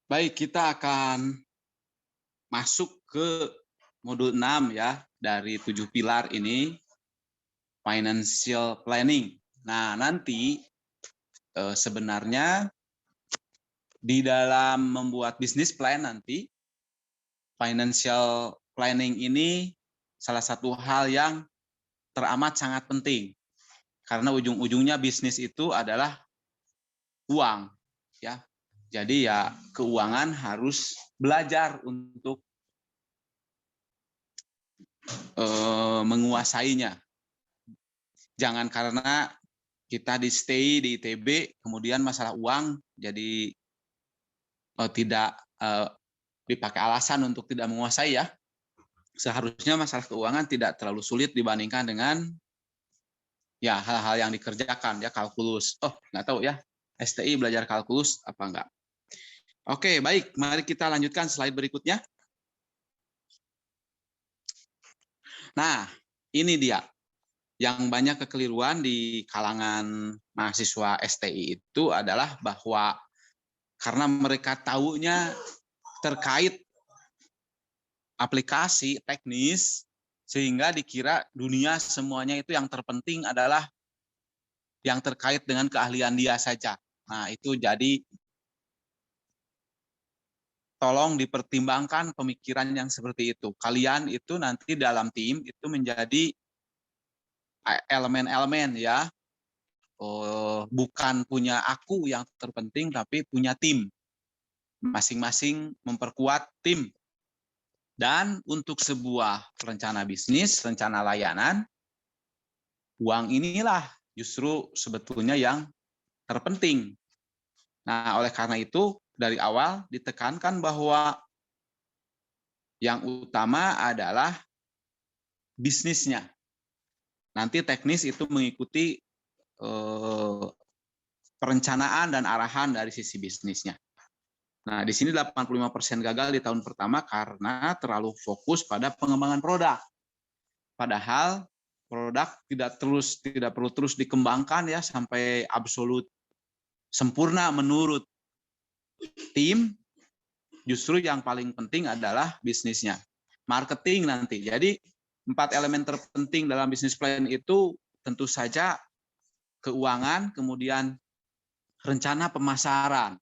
Baik, kita akan masuk ke modul 6 ya, dari 7 pilar ini, financial planning. Nah, nanti sebenarnya di dalam membuat bisnis plan nanti, financial planning ini salah satu hal yang teramat sangat penting. Karena ujung-ujungnya bisnis itu adalah uang, ya. Jadi ya keuangan harus belajar untuk menguasainya. Jangan karena kita di stay di ITB, kemudian masalah uang jadi tidak dipakai alasan untuk tidak menguasai ya. Seharusnya masalah keuangan tidak terlalu sulit dibandingkan dengan ya hal-hal yang dikerjakan ya, kalkulus. Oh, nggak tahu ya, STI belajar kalkulus apa enggak. Oke, baik. Mari kita lanjutkan slide berikutnya. Nah, ini dia. Yang banyak kekeliruan di kalangan mahasiswa STI itu adalah bahwa karena mereka tahunya terkait aplikasi teknis, sehingga dikira dunia semuanya itu yang terpenting adalah yang terkait dengan keahlian dia saja. Nah, itu jadi tolong dipertimbangkan pemikiran yang seperti itu. Kalian itu nanti dalam tim itu menjadi elemen-elemen ya, bukan punya aku yang terpenting, tapi punya tim. Masing-masing memperkuat tim. Dan untuk sebuah rencana bisnis, rencana layanan, uang inilah justru sebetulnya yang terpenting. Nah, oleh karena itu, dari awal ditekankan bahwa yang utama adalah bisnisnya. Nanti teknis itu mengikuti perencanaan dan arahan dari sisi bisnisnya. Nah, di sini 85% gagal di tahun pertama karena terlalu fokus pada pengembangan produk. Padahal produk tidak perlu terus dikembangkan ya sampai absolut sempurna menurut tim. Justru yang paling penting adalah bisnisnya. Marketing nanti. Jadi 4 elemen terpenting dalam bisnis plan itu tentu saja keuangan, kemudian rencana pemasaran,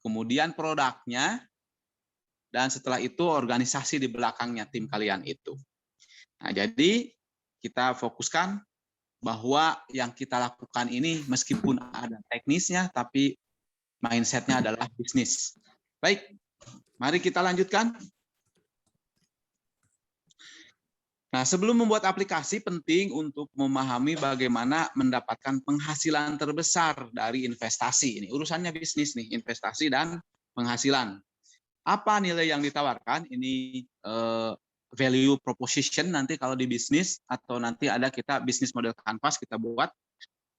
kemudian produknya, dan setelah itu organisasi di belakangnya tim kalian itu. Nah, jadi kita fokuskan bahwa yang kita lakukan ini meskipun ada teknisnya, tapi mindset-nya adalah bisnis. Baik, mari kita lanjutkan. Nah, sebelum membuat aplikasi, penting untuk memahami bagaimana mendapatkan penghasilan terbesar dari investasi. Ini urusannya bisnis nih, investasi dan penghasilan. Apa nilai yang ditawarkan? Ini value proposition nanti kalau di bisnis, atau nanti ada kita bisnis model canvas kita buat.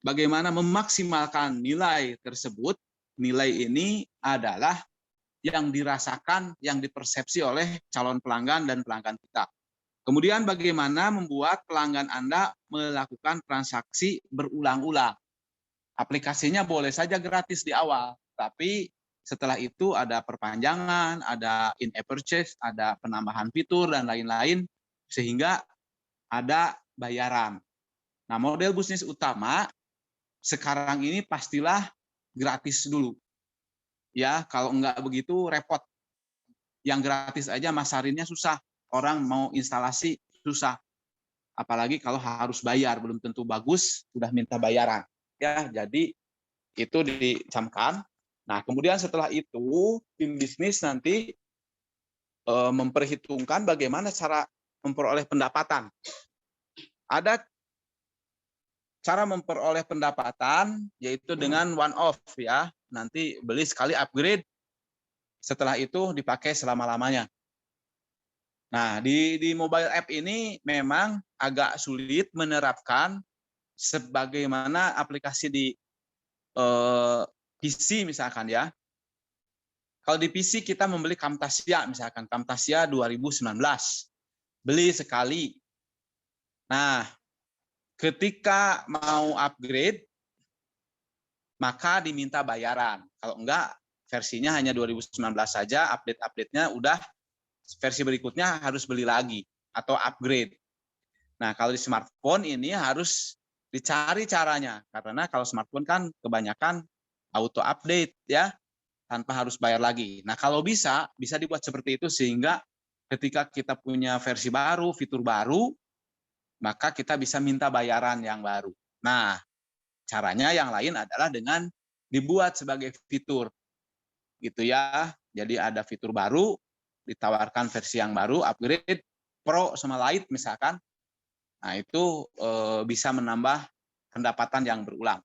Bagaimana memaksimalkan nilai tersebut. Nilai ini adalah yang dirasakan, yang dipersepsi oleh calon pelanggan dan pelanggan kita. Kemudian bagaimana membuat pelanggan Anda melakukan transaksi berulang-ulang. Aplikasinya boleh saja gratis di awal, tapi setelah itu ada perpanjangan, ada in-app purchase, ada penambahan fitur, dan lain-lain, sehingga ada bayaran. Nah, model bisnis utama sekarang ini pastilah gratis dulu. Ya, kalau enggak begitu repot. Yang gratis aja masarinnya susah. Orang mau instalasi susah. Apalagi kalau harus bayar, belum tentu bagus, sudah minta bayaran. Ya, jadi itu dicamkan. Nah, kemudian setelah itu tim bisnis nanti memperhitungkan bagaimana cara memperoleh pendapatan. Ada cara memperoleh pendapatan yaitu dengan one off ya. Nanti beli sekali upgrade, setelah itu dipakai selama-lamanya. Nah, di mobile app ini memang agak sulit menerapkan sebagaimana aplikasi di PC misalkan ya. Kalau di PC kita membeli Camtasia misalkan, Camtasia 2019. Beli sekali. Nah, ketika mau upgrade, maka diminta bayaran. Kalau enggak, versinya hanya 2019 saja, update-update-nya udah versi berikutnya harus beli lagi atau upgrade. Nah, kalau di smartphone ini harus dicari caranya, karena kalau smartphone kan kebanyakan auto update ya, tanpa harus bayar lagi. Nah, kalau bisa dibuat seperti itu sehingga ketika kita punya versi baru, fitur baru, maka kita bisa minta bayaran yang baru. Nah, caranya yang lain adalah dengan dibuat sebagai fitur. Gitu ya. Jadi ada fitur baru, ditawarkan versi yang baru, upgrade, Pro sama Lite misalkan. Nah, itu bisa menambah pendapatan yang berulang.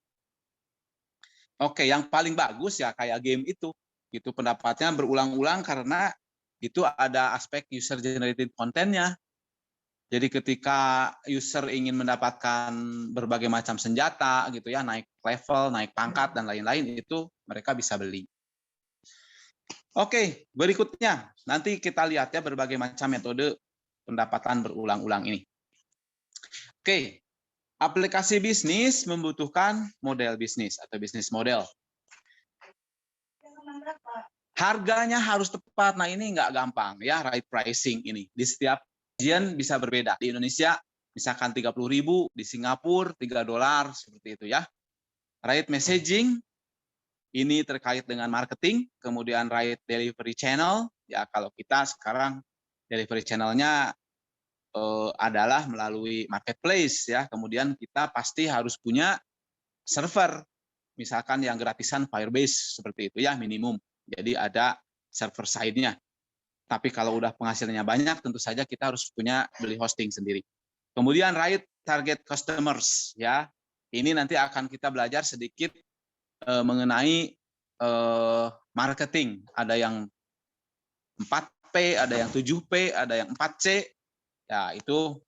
Oke, yang paling bagus ya kayak game itu pendapatnya berulang-ulang karena itu ada aspek user generated content-nya. Jadi ketika user ingin mendapatkan berbagai macam senjata gitu ya, naik level, naik pangkat dan lain-lain, itu mereka bisa beli. Oke, berikutnya nanti kita lihat ya berbagai macam metode pendapatan berulang-ulang ini. Oke, aplikasi bisnis membutuhkan model bisnis atau bisnis model. Harganya harus tepat. Nah, ini nggak gampang ya, right pricing ini. Di setiap region bisa berbeda. Di Indonesia misalkan 30.000, di Singapura $3 seperti itu ya. Right messaging ini terkait dengan marketing, kemudian right delivery channel ya, kalau kita sekarang delivery channelnya adalah melalui marketplace ya. Kemudian kita pasti harus punya server, misalkan yang gratisan Firebase seperti itu ya, minimum. Jadi ada server side-nya. Tapi kalau udah penghasilannya banyak, tentu saja kita harus punya beli hosting sendiri. Kemudian right target customers ya. Ini nanti akan kita belajar sedikit mengenai marketing. Ada yang 4P, ada yang 7P, ada yang 4C. Ya, itu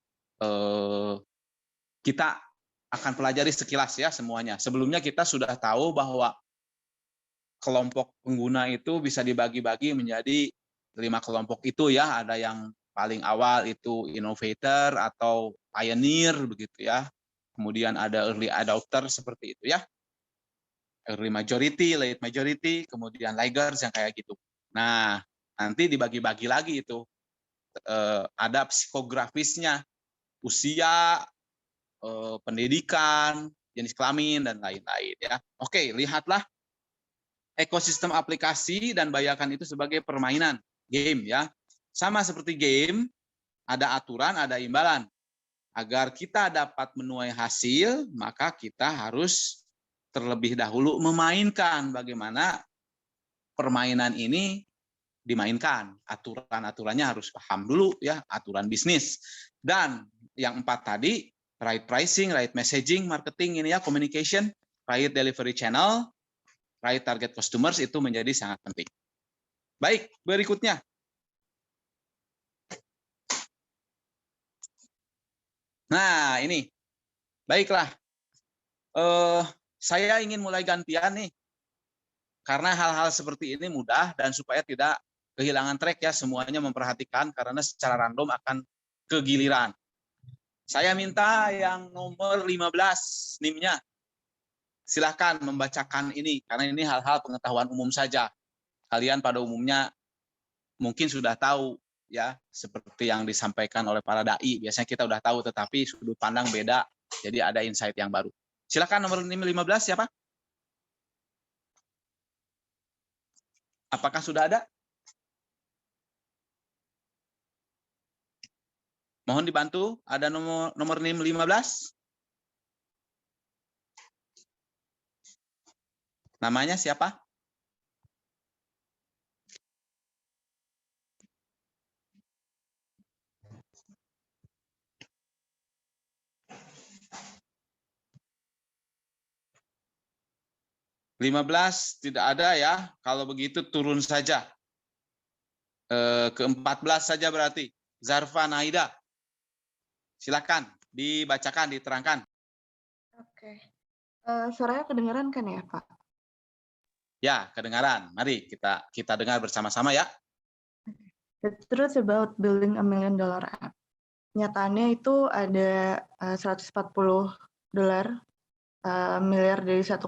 kita akan pelajari sekilas ya semuanya. Sebelumnya kita sudah tahu bahwa kelompok pengguna itu bisa dibagi-bagi menjadi 5 kelompok itu ya. Ada yang paling awal itu innovator atau pioneer begitu ya. Kemudian ada early adopter seperti itu ya. Early majority, late majority, kemudian laggards yang kayak gitu. Nah, nanti dibagi-bagi lagi itu. Ada psikografisnya, usia, pendidikan, jenis kelamin dan lain-lain ya. Oke, lihatlah ekosistem aplikasi dan bayangkan itu sebagai permainan game ya. Sama seperti game, ada aturan, ada imbalan. Agar kita dapat menuai hasil, maka kita harus terlebih dahulu memainkan bagaimana permainan ini dimainkan. Aturan-aturannya harus paham dulu ya, aturan bisnis. Dan yang 4 tadi, right pricing, right messaging, marketing ini ya, communication, right delivery channel, right target customers itu menjadi sangat penting. Baik, berikutnya. Nah, ini. Baiklah. Saya ingin mulai gantian nih. Karena hal-hal seperti ini mudah dan supaya tidak kehilangan track ya, semuanya memperhatikan karena secara random akan kegiliran. Saya minta yang nomor 15 NIM-nya. Silahkan membacakan ini, karena ini hal-hal pengetahuan umum saja. Kalian pada umumnya mungkin sudah tahu ya, seperti yang disampaikan oleh para dai. Biasanya kita udah tahu, tetapi sudut pandang beda, jadi ada insight yang baru. Silakan nomor 15 siapa? Apakah sudah ada? Mohon dibantu, ada nomor NIM 15? Namanya siapa? (15) tidak ada ya. Kalau begitu turun saja. Ke-14 saja berarti. Zarfa Naida. Silakan dibacakan, diterangkan. Oke. Suaranya kedengeran kan ya, Pak? Ya, kedengaran. Mari kita dengar bersama-sama ya. The truth about building a $1 million app. Nyataannya itu ada 140 miliar dari 1,6%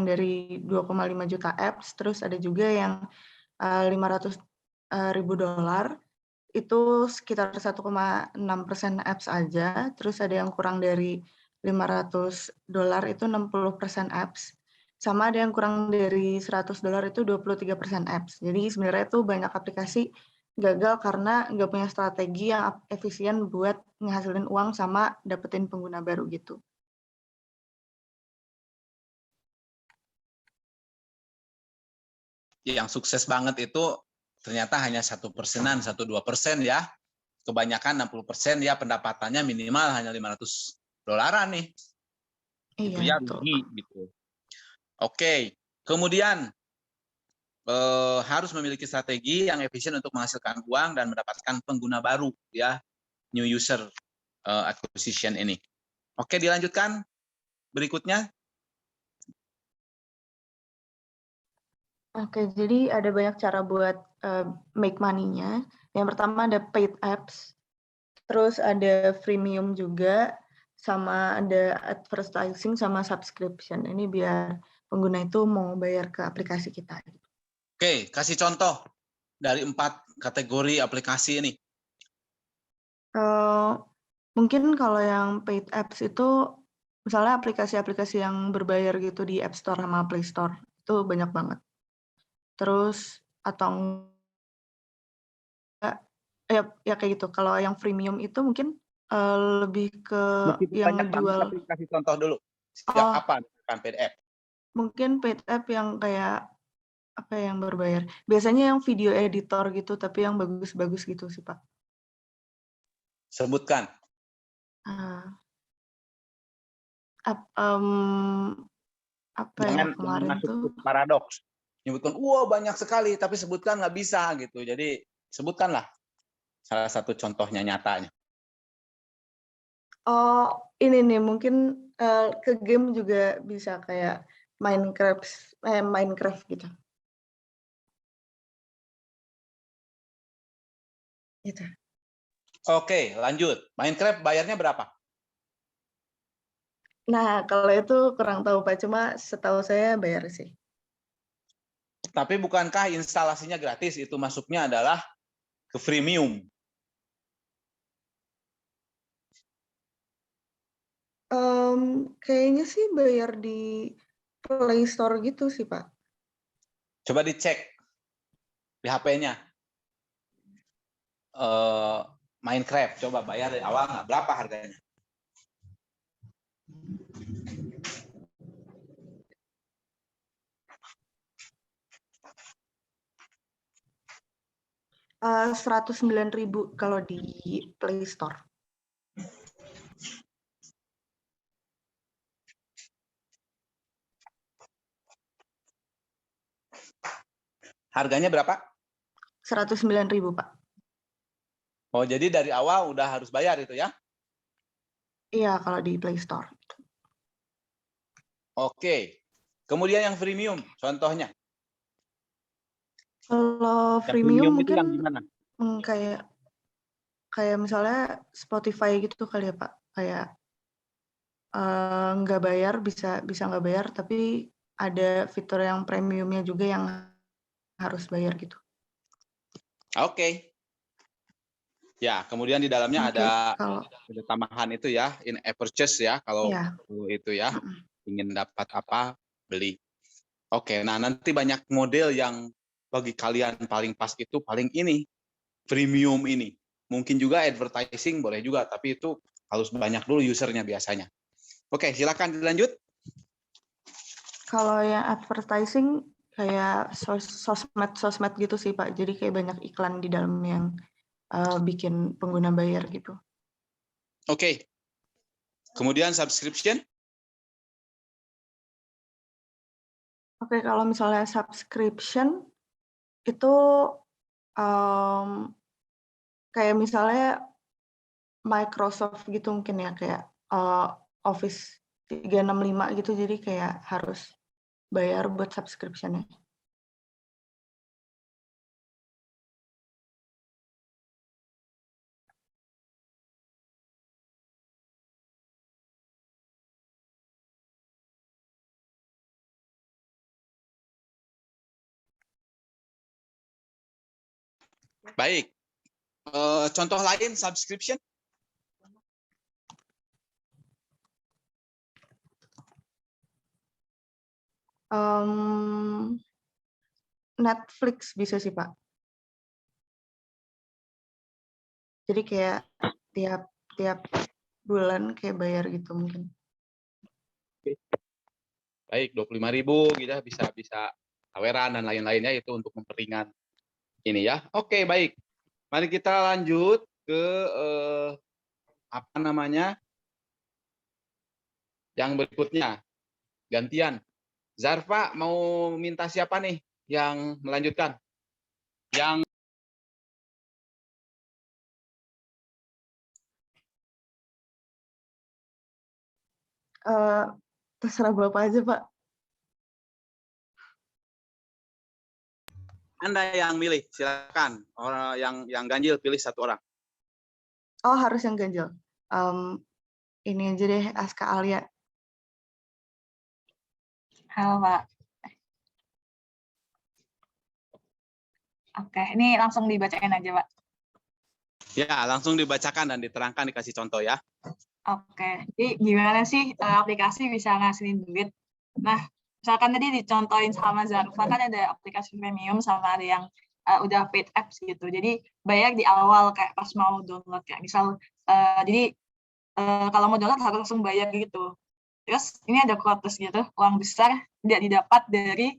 dari 2,5 juta apps. Terus ada juga yang 500 ribu dolar itu sekitar 1,6% apps aja. Terus ada yang kurang dari $500 itu 60% apps. Sama ada yang kurang dari $100 itu 23% apps. Jadi sebenarnya itu banyak aplikasi gagal karena nggak punya strategi yang efisien buat ngehasilin uang sama dapetin pengguna baru gitu. Yang sukses banget itu ternyata hanya 1%-an, 1-2% ya. Kebanyakan 60% ya pendapatannya minimal hanya $500 nih. Itu Iya, ya betul. rugi gitu. Oke, kemudian harus memiliki strategi yang efisien untuk menghasilkan uang dan mendapatkan pengguna baru ya, new user acquisition ini. Oke, dilanjutkan berikutnya. Oke, jadi ada banyak cara buat make money-nya. Yang pertama ada paid apps, terus ada freemium juga, sama ada advertising sama subscription. Ini biar pengguna itu mau bayar ke aplikasi kita. Oke, kasih contoh dari 4 kategori aplikasi ini. Mungkin kalau yang paid apps itu, misalnya aplikasi-aplikasi yang berbayar gitu di App Store sama Play Store, itu banyak banget. Terus atau enggak, ya kayak gitu. Kalau yang freemium itu mungkin lebih ke Meskipun yang banyak banget, ngejual. tapi kasih contoh dulu. Sejak Oh, kapan PDF? mungkin paid app yang kayak apa yang berbayar. Biasanya yang video editor gitu, tapi yang bagus-bagus gitu sih, Pak. Sebutkan. Apa ya Jangan kemarin masuk tuh? ke paradoks. Nyebutkan, wah banyak sekali, tapi sebutkan nggak bisa gitu. Jadi sebutkanlah salah satu contohnya nyatanya. Oh, ini nih mungkin ke game juga bisa kayak Minecraft gitu. Gitu. Oke, lanjut. Minecraft bayarnya berapa? Nah, kalau itu kurang tahu Pak, cuma setahu saya bayar sih. Tapi bukankah instalasinya gratis? Itu masuknya adalah ke freemium. Kayaknya sih bayar di Play Store gitu sih Pak. Coba dicek di HP-nya. Minecraft, coba bayar dari awal nggak? Berapa harganya? $109.000 kalau di Play Store. Harganya berapa? 109.000 Pak. Oh, jadi dari awal udah harus bayar itu ya? Iya, kalau di Play Store. Oke. Kemudian yang freemium, contohnya. Kalau Yang freemium premium itu yang mungkin gimana? kayak misalnya Spotify gitu kali ya Pak. Kayak nggak bayar, bisa nggak bayar, tapi ada fitur yang premiumnya juga yang harus bayar gitu. Oke. Ya, kemudian di dalamnya Oke, ada kalau tambahan itu ya, in-app purchase ya, kalau ya, itu ya, ingin dapat apa, beli. Oke, nah nanti banyak model yang bagi kalian paling pas itu paling ini, premium ini. Mungkin juga advertising boleh juga, tapi itu harus banyak dulu usernya biasanya. Oke, silakan dilanjut. kalau yang advertising kayak sosmed gitu sih Pak. Jadi kayak banyak iklan di dalam yang bikin pengguna bayar gitu. Oke. Kemudian subscription. Oke, kalau misalnya subscription itu kayak misalnya Microsoft gitu mungkin ya, kayak Office 365 gitu, jadi kayak harus bayar buat subscription-nya. Baik. Contoh lain subscription? Netflix bisa sih, Pak. Jadi kayak tiap bulan kayak bayar gitu mungkin. Baik, 25.000 gitu ya, bisa aweran dan lain-lainnya itu untuk memperingan ini ya. Oke, baik. Mari kita lanjut ke apa namanya? Yang berikutnya. Gantian. Zarfa mau minta siapa nih yang melanjutkan? Yang Terserah Bapak aja, Pak. Anda yang milih, silakan. Orang yang ganjil pilih satu orang. Oh, harus yang ganjil. Ini aja deh, Aska Alia. Halo, Pak. Oke, ini langsung dibacain aja, Pak. Ya, langsung dibacakan dan diterangkan, dikasih contoh ya. Oke, jadi gimana sih aplikasi bisa ngasilin duit? Nah, misalkan tadi dicontohin sama Zarfa, kan ada aplikasi premium sama ada yang udah paid apps gitu. Jadi bayar di awal kayak pas mau download kayak misal, jadi kalau mau download harus langsung bayar gitu. Terus ini ada quotes gitu, uang besar tidak didapat dari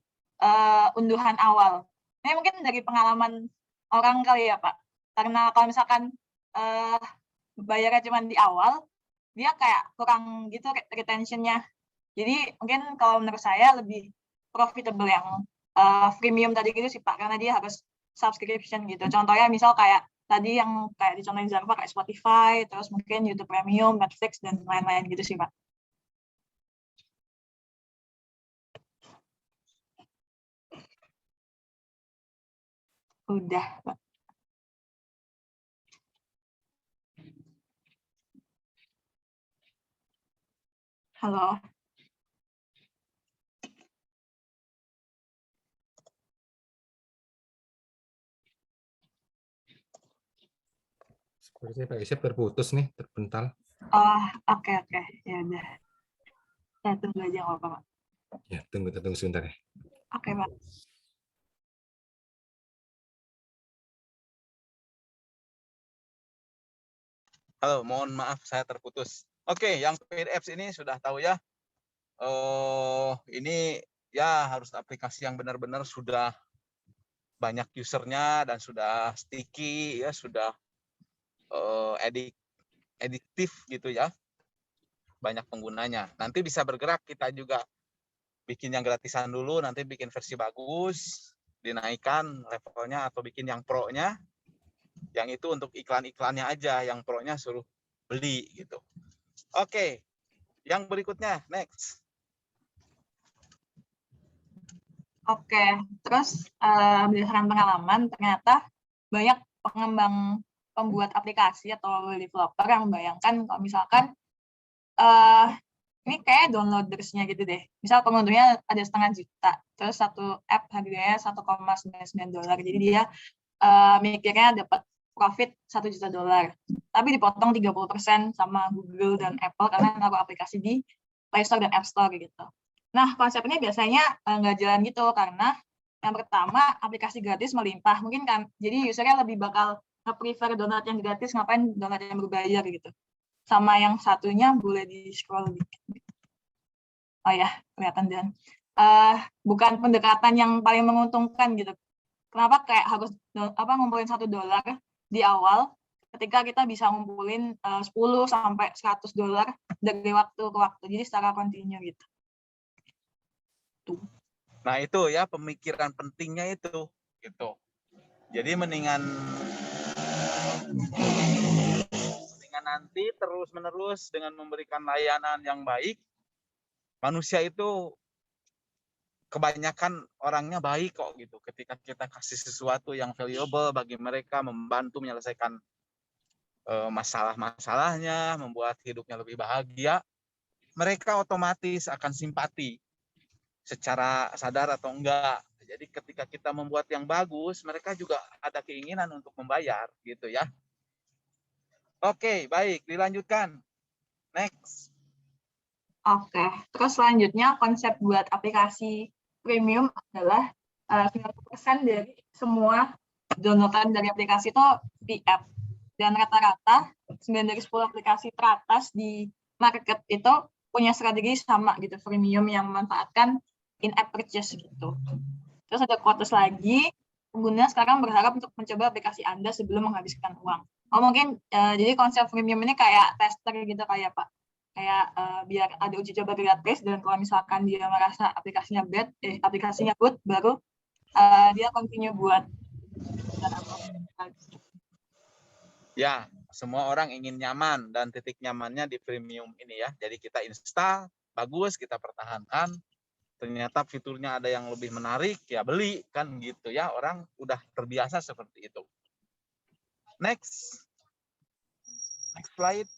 unduhan awal. Ini mungkin dari pengalaman orang kali ya, Pak. Karena kalau misalkan bayarnya cuma di awal, dia kayak kurang gitu retention-nya. Jadi mungkin kalau menurut saya lebih profitable yang premium tadi gitu sih, Pak, karena dia harus subscription gitu. Contohnya misal kayak tadi yang kayak dicontohin Zarfa kayak Spotify, terus mungkin YouTube Premium, Netflix, dan lain-lain gitu sih, Pak. Udah, Pak. Halo. Sepertinya Pak Isyap terputus nih, terpental. Oh, oke. Ya udah. Saya tunggu aja nggak apa-apa, Pak. Ya, tunggu sebentar ya. Oke, Pak. Halo, mohon maaf saya terputus. Oke, yang paid apps ini sudah tahu ya. Ini ya harus aplikasi yang benar-benar sudah banyak usernya dan sudah sticky ya, sudah adiktif gitu ya, banyak penggunanya. Nanti bisa bergerak, kita juga bikin yang gratisan dulu, nanti bikin versi bagus, dinaikkan levelnya atau bikin yang pro-nya. Yang itu untuk iklan-iklannya aja, yang pro-nya suruh beli gitu. Oke, yang berikutnya next. Oke, terus berdasarkan pengalaman ternyata banyak pengembang pembuat aplikasi atau developer yang membayangkan kalau misalkan ini kayak downloadersnya gitu deh. Misal pengunduhnya ada 0,5 juta, terus satu app harganya $1,99. Jadi dia mikirnya dapat profit $1 juta. Tapi dipotong 30% sama Google dan Apple karena naruh aplikasi di Play Store dan App Store gitu. Nah, konsepnya biasanya nggak jalan gitu karena yang pertama aplikasi gratis melimpah. Mungkin kan jadi usernya lebih bakal nge-prefer download yang gratis, ngapain download yang berbayar gitu. Sama yang satunya boleh di-scroll dikit. Oh ya, kelihatan dan bukan pendekatan yang paling menguntungkan gitu. Kenapa kayak harus ngumpulin $1 di awal ketika kita bisa ngumpulin 10 sampai $100 dari waktu ke waktu. Jadi secara kontinu gitu. Nah, itu ya pemikiran pentingnya itu gitu. Jadi mendingan nanti terus-menerus dengan memberikan layanan yang baik, manusia itu kebanyakan orangnya baik kok gitu. Ketika kita kasih sesuatu yang valuable bagi mereka, membantu menyelesaikan masalah-masalahnya, membuat hidupnya lebih bahagia, mereka otomatis akan simpati secara sadar atau enggak. Jadi ketika kita membuat yang bagus, mereka juga ada keinginan untuk membayar gitu ya. Oke, baik, dilanjutkan. Next. Oke, terus selanjutnya konsep buat aplikasi premium adalah 90% dari semua downloadan dari aplikasi itu di app. Dan rata-rata 9 dari 10 aplikasi teratas di market itu punya strategi sama gitu, premium yang memanfaatkan in-app purchase gitu. Terus ada quotes lagi, pengguna sekarang berharap untuk mencoba aplikasi Anda sebelum menghabiskan uang. Oh mungkin jadi konsep premium ini kayak tester gitu kayak Pak. Kayak biar ada uji coba gratis, dan kalau misalkan dia merasa aplikasinya good, baru dia continue buat. Ya, semua orang ingin nyaman dan titik nyamannya di premium ini ya. Jadi kita install, bagus, kita pertahankan. Ternyata fiturnya ada yang lebih menarik, ya beli kan gitu ya. Orang udah terbiasa seperti itu. Next. Next slide.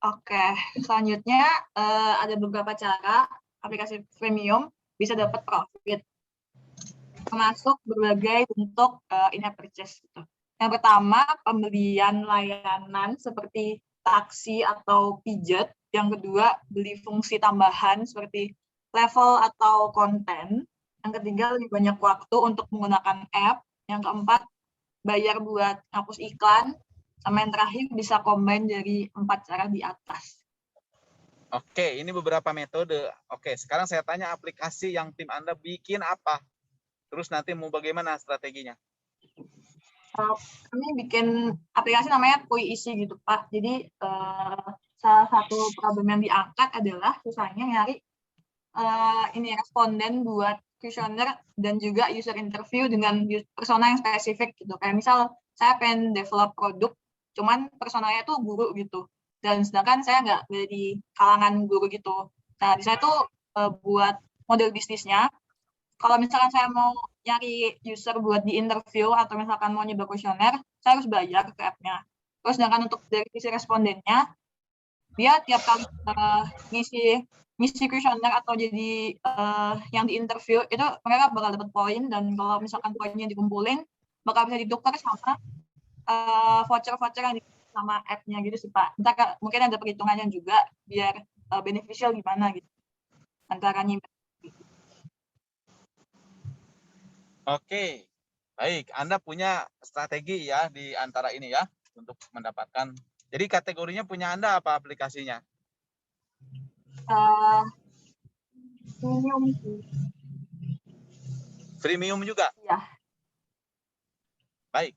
Oke, selanjutnya ada beberapa cara aplikasi premium bisa dapat profit, termasuk berbagai bentuk in-app purchase gitu. Yang pertama, pembelian layanan seperti taksi atau pijat. Yang kedua, beli fungsi tambahan seperti level atau konten. Yang ketiga, lebih banyak waktu untuk menggunakan app. Yang keempat, bayar buat hapus iklan. Sama yang terakhir, bisa combine dari 4 cara di atas. Oke, ini beberapa metode. Oke, sekarang saya tanya aplikasi yang tim Anda bikin apa? Terus nanti mau bagaimana strateginya? Kami bikin aplikasi namanya Kui Isi gitu Pak. Jadi salah satu problem yang diangkat adalah susahnya nyari responden buat kuesioner dan juga user interview dengan persona yang spesifik gitu. Kayak misal saya pengen develop produk, cuman personanya tuh guru gitu. Dan sedangkan saya nggak berada di kalangan guru gitu. Nah, di saya tuh buat model bisnisnya. Kalau misalkan saya mau nyari user buat di interview atau misalkan mau nyoba kuesioner, saya harus bayar ke app-nya. Terus sedangkan untuk dari sisi respondennya, dia tiap kali ngisi kuesioner atau jadi yang di interview itu mereka bakal dapat poin, dan kalau misalkan poinnya dikumpulin bakal bisa ditukar sama voucher-voucher yang sama app-nya gitu sih Pak. Ntar mungkin ada perhitungannya juga biar beneficial gimana gitu antaranya. Oke, baik. Anda punya strategi ya di antara ini ya untuk mendapatkan. Jadi kategorinya punya Anda apa aplikasinya? Premium. Premium juga? Ya. Baik.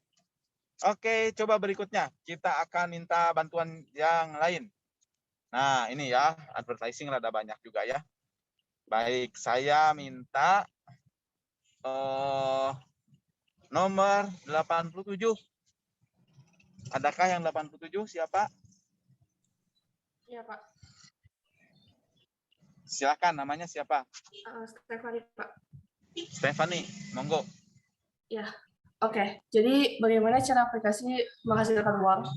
Oke, coba berikutnya. Kita akan minta bantuan yang lain. Nah, ini ya, advertising rada banyak juga ya. Baik, saya minta nomor 87. Adakah yang 87? Siapa? Iya, Pak. Silakan, namanya siapa? Stephanie, Pak. Stephanie, monggo. Ya, oke. Jadi bagaimana cara aplikasi menghasilkan uang?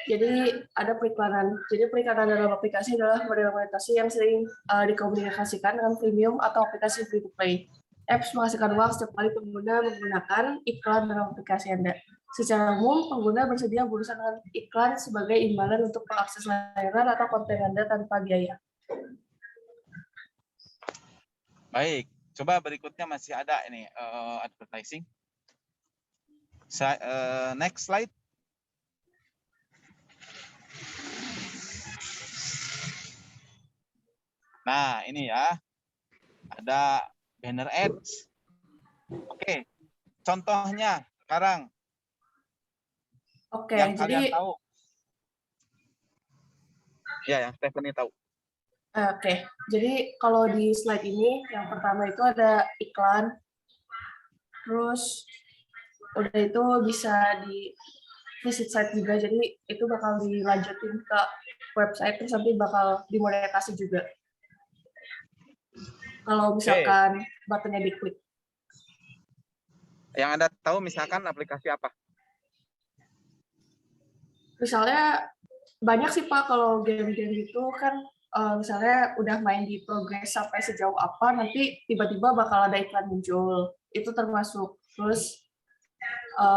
Jadi ada periklanan. Jadi periklanan dalam aplikasi adalah model monetasi yang sering dikomunikasikan dengan premium atau aplikasi free to play. Apps menghasilkan uang setiap kali pengguna menggunakan iklan dalam aplikasi Anda. Secara umum, pengguna bersedia berurusan dengan iklan sebagai imbalan untuk mengakses layanan atau konten Anda tanpa biaya. Baik, coba berikutnya masih ada ini advertising. Next slide. Nah, ini ya. Ada banner ads. Oke. Contohnya sekarang. Oke, yang jadi kalian tahu. Ya, yang Stephanie tahu. Oke, jadi kalau di slide ini yang pertama itu ada iklan, terus udah itu bisa di visit site juga, jadi itu bakal dilanjutin ke website terus nanti bakal dimonetasi juga. kalau misalkan buttonnya diklik. Yang Anda tahu misalkan aplikasi apa? Misalnya banyak sih Pak, kalau game-game gitu kan misalnya udah main di progress sampai sejauh apa, nanti tiba-tiba bakal ada iklan muncul. Itu termasuk. Terus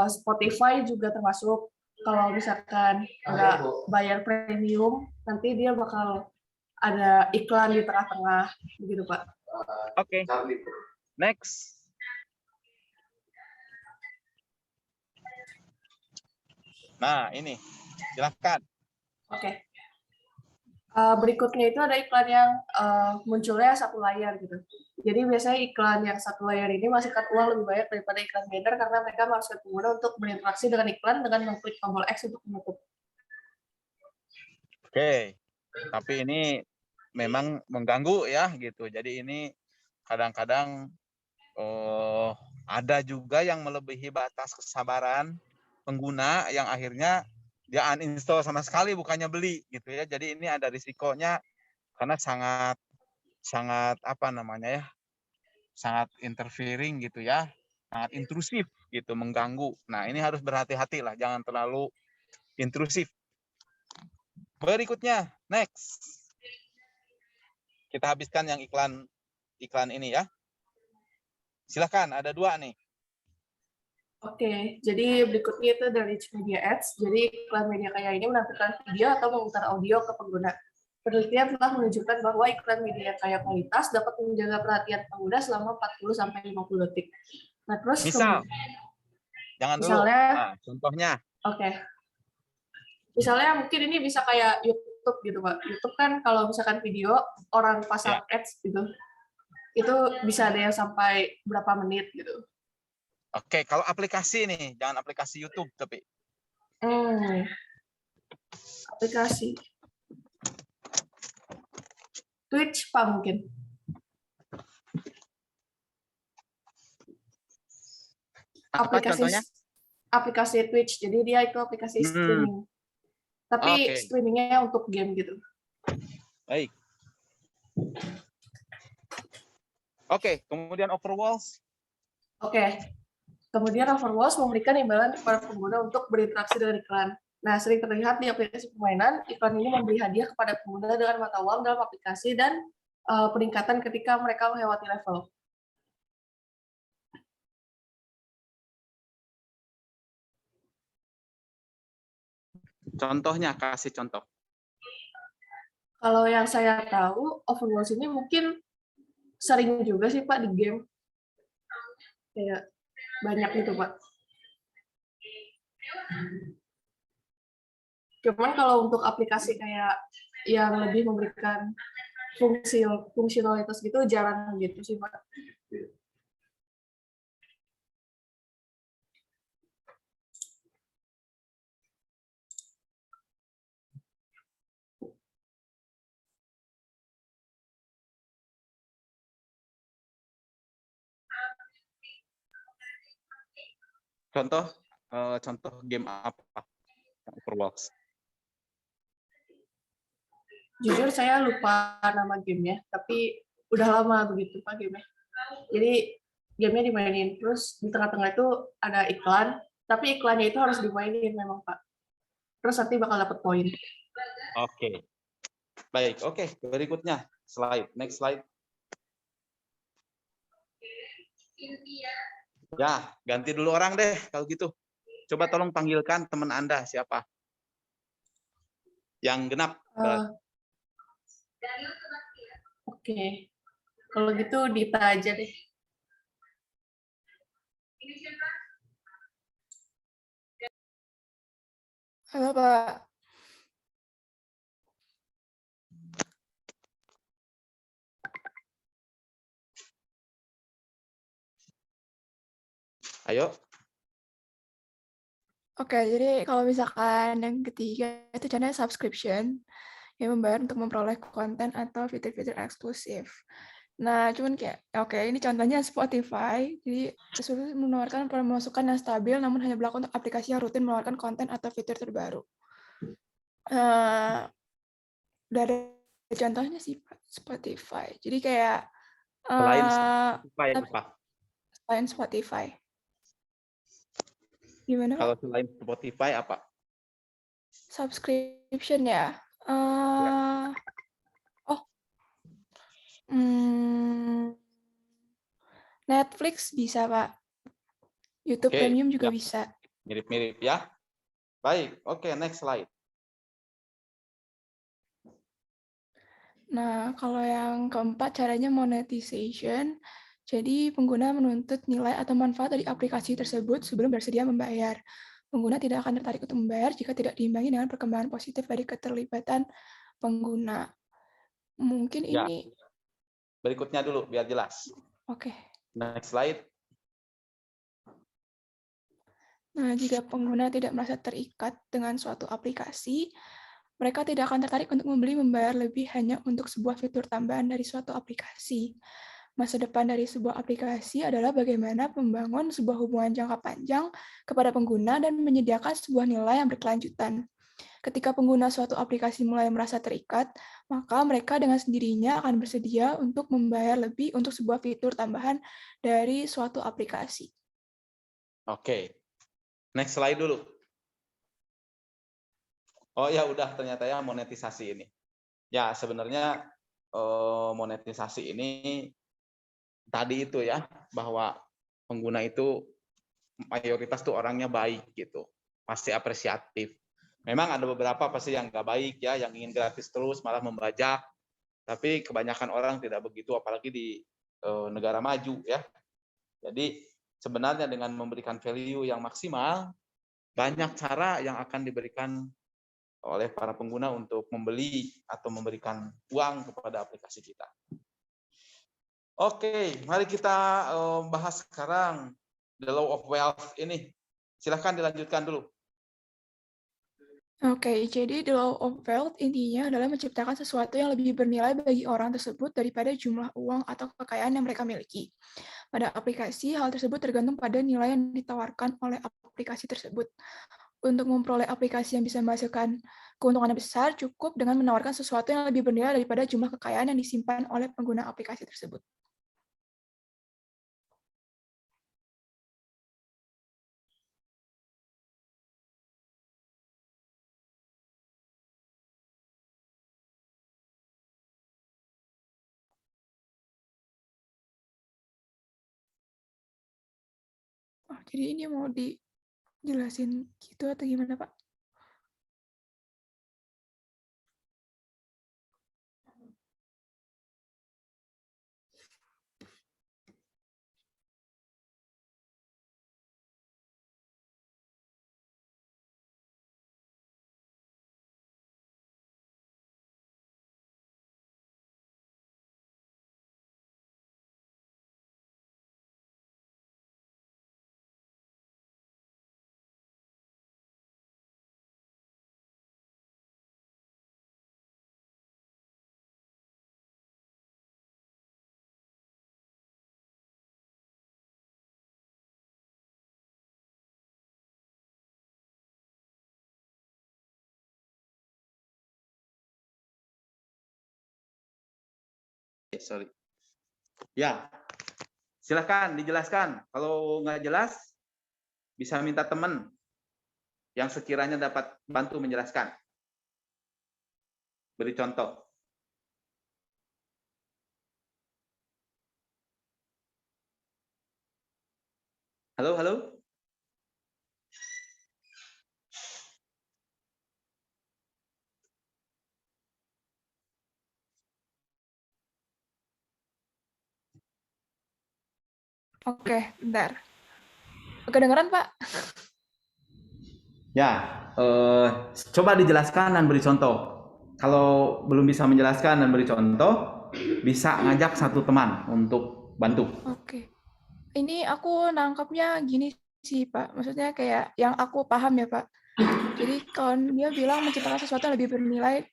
Spotify juga termasuk. Kalau misalkan nggak bayar premium, nanti dia bakal ada iklan di tengah-tengah, begitu Pak. Oke. Next. Nah, ini. Silakan. Oke. Berikutnya itu ada iklan yang munculnya satu layar gitu. Jadi biasanya iklan yang satu layar ini menghasilkan uang lebih banyak daripada iklan banner karena mereka mengharuskan pengguna untuk berinteraksi dengan iklan dengan mengklik tombol X untuk menutup. Oke. Tapi ini memang mengganggu ya gitu. Jadi ini kadang-kadang ada juga yang melebihi batas kesabaran pengguna yang akhirnya dia uninstall sama sekali bukannya beli gitu ya. Jadi ini ada risikonya karena sangat apa namanya ya? Sangat interfering gitu ya. Sangat intrusif gitu, mengganggu. Nah, ini harus berhati-hati lah, jangan terlalu intrusif. Berikutnya, next. Kita habiskan yang iklan ini ya. Silakan, ada 2 nih. Oke, jadi berikutnya itu dari Media Ads. Jadi iklan media kaya ini menampilkan video atau memutar audio ke pengguna. Penelitian telah menunjukkan bahwa iklan media kaya kualitas dapat menjaga perhatian pengguna selama 40-50 detik. Nah, terus Misal, jangan dulu. misalnya, Nah, contohnya. Oke. Misalnya mungkin ini bisa kayak YouTube gitu, Pak. YouTube kan kalau misalkan video orang pasang ads gitu, itu bisa ada yang sampai berapa menit gitu. Oke, kalau aplikasi nih, jangan aplikasi YouTube tapi. Aplikasi. Twitch, Pak, mungkin. Apa contohnya? Aplikasi Twitch. Jadi dia itu aplikasi streaming. Tapi streamingnya untuk game gitu. Baik. Oke, kemudian Overwatch. Oke. Kemudian Overwatch memberikan imbalan kepada pengguna untuk berinteraksi dengan iklan. Nah, sering terlihat di aplikasi permainan, iklan ini memberi hadiah kepada pengguna dengan mata uang dalam aplikasi dan peningkatan ketika mereka melewati level. Contohnya, kasih contoh. Kalau yang saya tahu, Overwatch ini mungkin sering juga sih, Pak, di game. Kayak banyak gitu, Pak. Cuman kalau untuk aplikasi kayak yang lebih memberikan fungsionalitas gitu, jarang gitu sih, Pak. Contoh game apa? Overwatch. Jujur saya lupa nama gamenya, tapi udah lama begitu Pak gamenya. Jadi gamenya dimainin, terus di tengah-tengah itu ada iklan, tapi iklannya itu harus dimainin memang Pak. Terus nanti bakal dapat poin. Oke. Baik, oke. Berikutnya, slide. Next slide. Ya, ganti dulu orang deh kalau gitu. Coba tolong panggilkan teman Anda siapa? Yang genap. Oke. Kalau gitu Dita aja deh. Halo, Pak. Ayo. Oke, jadi kalau misalkan yang ketiga itu channel subscription yang membayar untuk memperoleh konten atau fitur-fitur eksklusif. Nah, cuman kayak oke, ini contohnya Spotify. Jadi sulit menawarkan pemasukan yang stabil namun hanya berlaku untuk aplikasi yang rutin menawarkan konten atau fitur terbaru. Udah ada contohnya sih Pak, Spotify. Jadi kayak Selain Eh, Spotify tapi apa? selain Spotify. Gimana, Pak? Kalau selain Spotify apa? Subscription ya? Oh, Netflix bisa, Pak. YouTube Oke, Premium juga ya, bisa. mirip-mirip ya. Baik, oke, next slide. Nah, kalau yang keempat caranya monetization. Jadi pengguna menuntut nilai atau manfaat dari aplikasi tersebut sebelum bersedia membayar. Pengguna tidak akan tertarik untuk membayar jika tidak diimbangi dengan perkembangan positif dari keterlibatan pengguna. Mungkin Ya, ini berikutnya dulu biar jelas. oke. Next slide. Nah, jika pengguna tidak merasa terikat dengan suatu aplikasi, mereka tidak akan tertarik untuk membayar lebih hanya untuk sebuah fitur tambahan dari suatu aplikasi. Masa depan dari sebuah aplikasi adalah bagaimana membangun sebuah hubungan jangka panjang kepada pengguna dan menyediakan sebuah nilai yang berkelanjutan. Ketika pengguna suatu aplikasi mulai merasa terikat, maka mereka dengan sendirinya akan bersedia untuk membayar lebih untuk sebuah fitur tambahan dari suatu aplikasi. Oke. Next slide dulu. Oh ya udah, ternyata ya monetisasi ini. Ya sebenarnya monetisasi ini tadi itu ya, bahwa pengguna itu mayoritas tuh orangnya baik gitu, pasti apresiatif. Memang ada beberapa pasti yang nggak baik ya, yang ingin gratis terus malah membajak. Tapi kebanyakan orang tidak begitu, apalagi di negara maju ya. Jadi sebenarnya dengan memberikan value yang maksimal, banyak cara yang akan diberikan oleh para pengguna untuk membeli atau memberikan uang kepada aplikasi kita. Oke, mari kita bahas sekarang the law of wealth ini. Silahkan dilanjutkan dulu. Oke, jadi the law of wealth intinya adalah menciptakan sesuatu yang lebih bernilai bagi orang tersebut daripada jumlah uang atau kekayaan yang mereka miliki. Pada aplikasi, hal tersebut tergantung pada nilai yang ditawarkan oleh aplikasi tersebut. Untuk memperoleh aplikasi yang bisa menghasilkan keuntungan yang besar, cukup dengan menawarkan sesuatu yang lebih bernilai daripada jumlah kekayaan yang disimpan oleh pengguna aplikasi tersebut. Oh, jadi ini mau dijelasin gitu atau gimana, Pak? Sorry. Ya, silahkan dijelaskan. Kalau nggak jelas, bisa minta teman yang sekiranya dapat bantu menjelaskan. Beri contoh. Halo, halo. Oke, bentar. Kedengeran, Pak? Ya, coba dijelaskan dan beri contoh. Kalau belum bisa menjelaskan dan beri contoh, bisa ngajak satu teman untuk bantu. Oke. Ini aku nangkapnya gini sih, Pak. Maksudnya kayak yang aku paham ya, Pak. Jadi kalau dia bilang menciptakan sesuatu yang lebih bernilai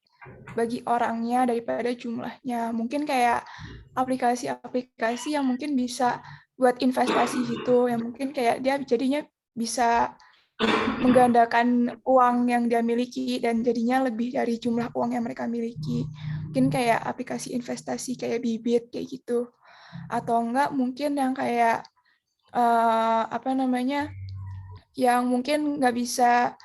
bagi orangnya daripada jumlahnya. Mungkin kayak aplikasi-aplikasi yang mungkin bisa buat investasi gitu, yang mungkin kayak dia jadinya bisa menggandakan uang yang dia miliki dan jadinya lebih dari jumlah uang yang mereka miliki. Mungkin kayak aplikasi investasi kayak Bibit kayak gitu. atau enggak mungkin yang kayak apa namanya, yang mungkin nggak bisa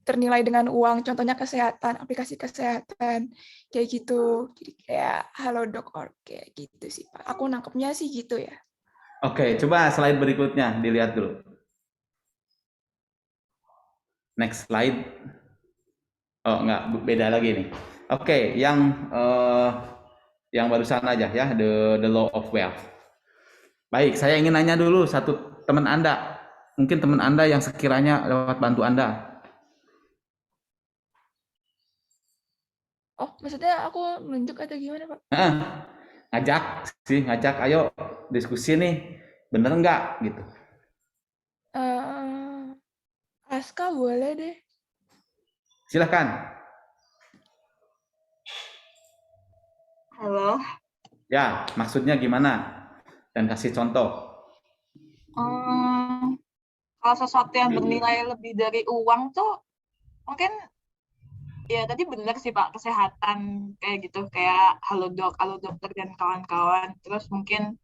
ternilai dengan uang, contohnya kesehatan, aplikasi kesehatan, kayak gitu. Jadi kayak Halodoc.org kayak gitu sih, Pak. Aku nangkepnya sih gitu ya. Oke, coba slide berikutnya dilihat dulu. Next slide. Oh, enggak, beda lagi nih. Oke, yang barusan aja ya, the law of wealth. Baik, saya ingin nanya dulu satu teman Anda. Mungkin teman Anda yang sekiranya lewat bantu Anda. Oh, maksudnya aku nunjuk atau gimana, Pak? Ngajak, ayo diskusi nih, bener nggak gitu. Aska boleh deh. Silahkan. Halo. Ya, maksudnya gimana? Dan kasih contoh. Kalau sesuatu yang bernilai lebih dari uang tuh mungkin ya tadi benar sih Pak, kesehatan kayak gitu, kayak Halodoc, Dokter dan kawan-kawan. Terus mungkin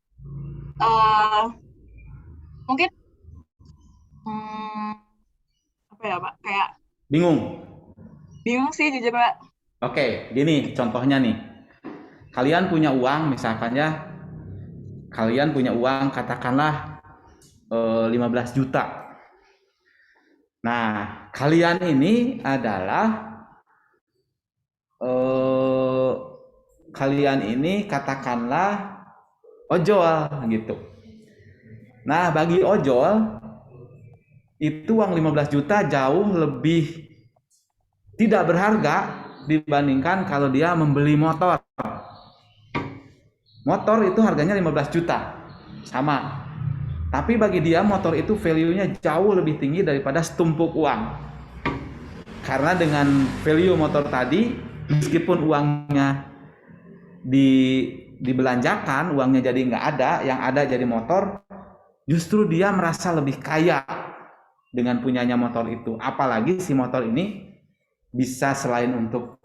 apa ya Pak, kayak bingung sih jujur Pak. Oke, gini contohnya nih. Kalian punya uang, misalkan ya, kalian punya uang katakanlah 15 juta. Nah, kalian ini adalah katakanlah ojol gitu. Nah, bagi ojol itu uang 15 juta jauh lebih tidak berharga dibandingkan kalau dia membeli motor. Motor itu harganya 15 juta. Sama. Tapi bagi dia motor itu value-nya jauh lebih tinggi daripada setumpuk uang. Karena dengan value motor tadi, meskipun uangnya dibelanjakan, uangnya jadi nggak ada, yang ada jadi motor, justru dia merasa lebih kaya dengan punyanya motor itu. Apalagi si motor ini bisa selain untuk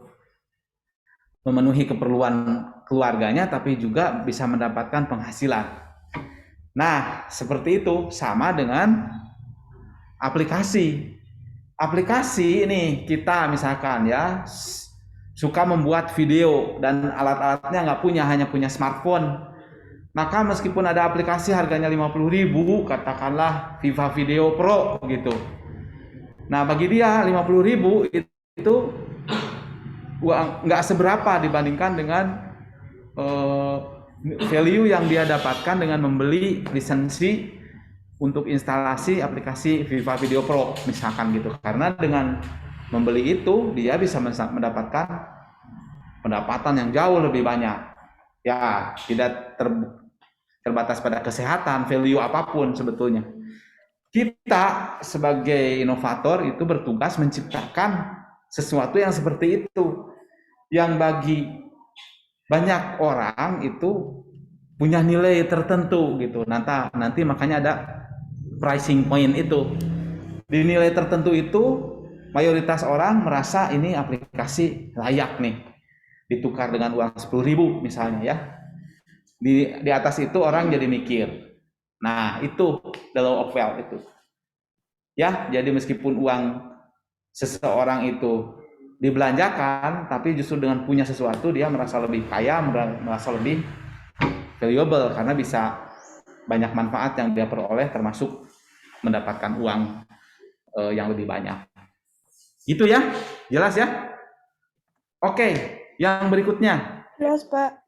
memenuhi keperluan keluarganya, tapi juga bisa mendapatkan penghasilan. Nah, seperti itu, sama dengan aplikasi. Aplikasi ini kita misalkan ya suka membuat video dan alat-alatnya nggak punya, hanya punya smartphone. Maka meskipun ada aplikasi harganya 50.000, katakanlah Viva Video Pro gitu. Nah, bagi dia 50.000 itu uang nggak seberapa dibandingkan dengan value yang dia dapatkan dengan membeli lisensi untuk instalasi aplikasi Viva Video Pro misalkan gitu. Karena dengan membeli itu dia bisa mendapatkan pendapatan yang jauh lebih banyak. Ya, tidak terbatas pada kesehatan, value apapun sebetulnya. Kita sebagai inovator itu bertugas menciptakan sesuatu yang seperti itu, yang bagi banyak orang itu punya nilai tertentu gitu. Nanti makanya ada pricing point itu. Di nilai tertentu itu mayoritas orang merasa ini aplikasi layak nih ditukar dengan uang 10.000 misalnya ya. Di atas itu orang jadi mikir. Nah, itu the law of wealth itu. Ya, jadi meskipun uang seseorang itu dibelanjakan, tapi justru dengan punya sesuatu dia merasa lebih kaya, merasa lebih valuable karena bisa banyak manfaat yang dia peroleh, termasuk mendapatkan uang yang lebih banyak. Gitu ya, jelas ya? Oke, yang berikutnya. Jelas, Pak.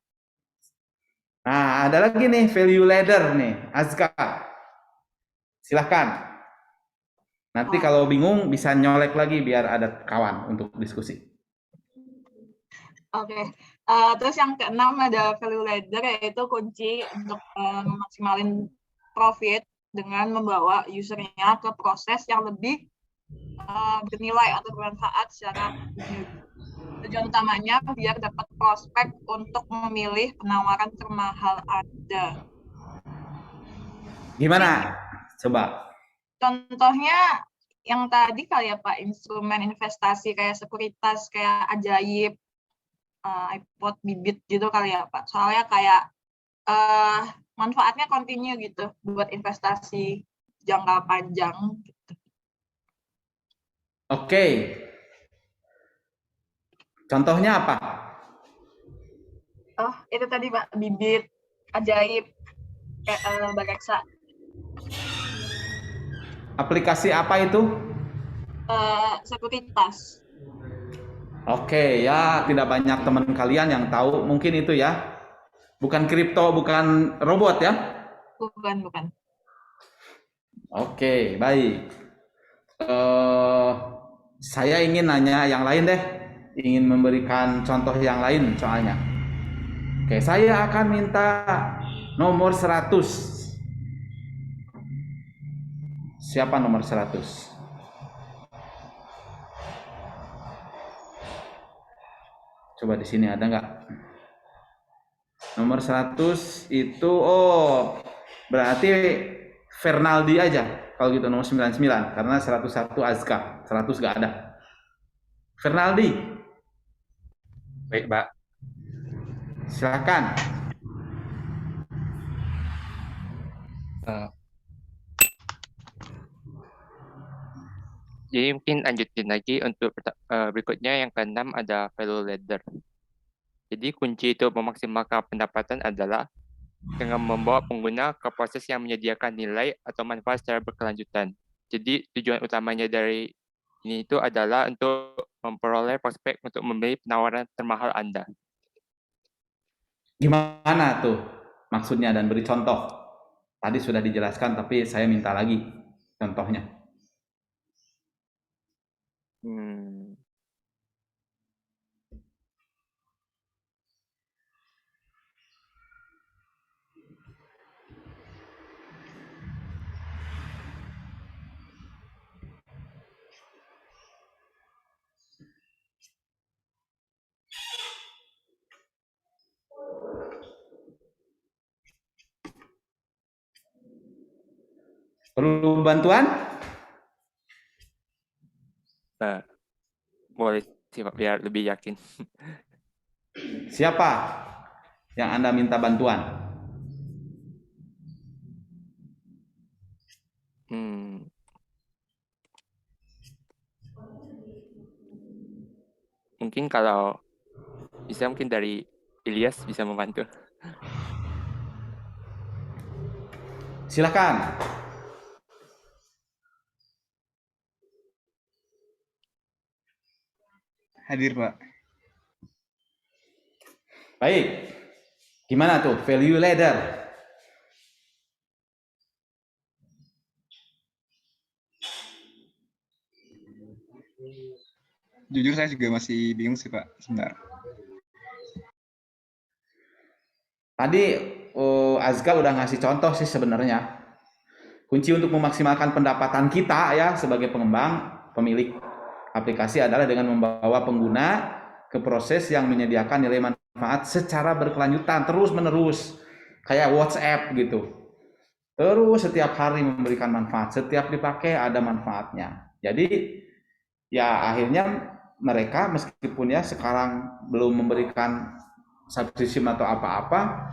Nah, ada lagi nih value ladder nih, Azka. Silahkan. Nanti kalau bingung bisa nyolek lagi biar ada kawan untuk diskusi. Oke. Terus yang keenam ada value ladder, yaitu kunci untuk memaksimalin profit dengan membawa usernya ke proses yang lebih bernilai atau bermanfaat secara tujuan utamanya biar dapat prospek untuk memilih penawaran termahal Anda. Gimana? Coba. Contohnya yang tadi kali ya Pak, instrumen investasi kayak sekuritas, kayak Ajaib, iPod, Bibit gitu kali ya Pak. Soalnya kayak manfaatnya continue gitu buat investasi jangka panjang. Oke. Contohnya apa? Oh, itu tadi Pak, bibit ajaib kayak Mbak Reksa. Aplikasi apa itu? Sekuritas. Oke, ya tidak banyak teman kalian yang tahu mungkin itu ya. Bukan kripto, bukan robot ya. Bukan. Oke, baik. Saya ingin nanya yang lain deh. Ingin memberikan contoh yang lain soalnya. Oke, saya akan minta nomor 100. Siapa nomor 100? Coba di sini ada nggak? Nomor 100 itu, berarti Fernaldi aja. Kalau gitu nomor 99, karena 101 Azka, 100 nggak ada. Fernaldi, Baik, Mbak. silakan. Eh, Jadi mungkin lanjutin lagi untuk berikutnya yang keenam ada value ladder. Jadi kunci untuk memaksimalkan pendapatan adalah dengan membawa pengguna ke proses yang menyediakan nilai atau manfaat secara berkelanjutan. Jadi tujuan utamanya dari ini itu adalah untuk memperoleh prospek untuk membeli penawaran termahal Anda. Gimana tuh maksudnya dan beri contoh? Tadi sudah dijelaskan, tapi saya minta lagi contohnya. Perlu bantuan? Nah, boleh sih Pak, biar lebih yakin. Siapa yang Anda minta bantuan? Mungkin kalau bisa mungkin dari Ilyas bisa membantu. Silakan. Hadir, Pak. Baik. Gimana tuh value ladder? Jujur saya juga masih bingung sih, Pak. Sebentar. Tadi Azka udah ngasih contoh sih sebenarnya. Kunci untuk memaksimalkan pendapatan kita ya sebagai pengembang, pemilik aplikasi adalah dengan membawa pengguna ke proses yang menyediakan nilai manfaat secara berkelanjutan, terus-menerus. Kayak WhatsApp gitu. Terus setiap hari memberikan manfaat, setiap dipakai ada manfaatnya. Jadi ya akhirnya mereka meskipun ya sekarang belum memberikan subscription atau apa-apa,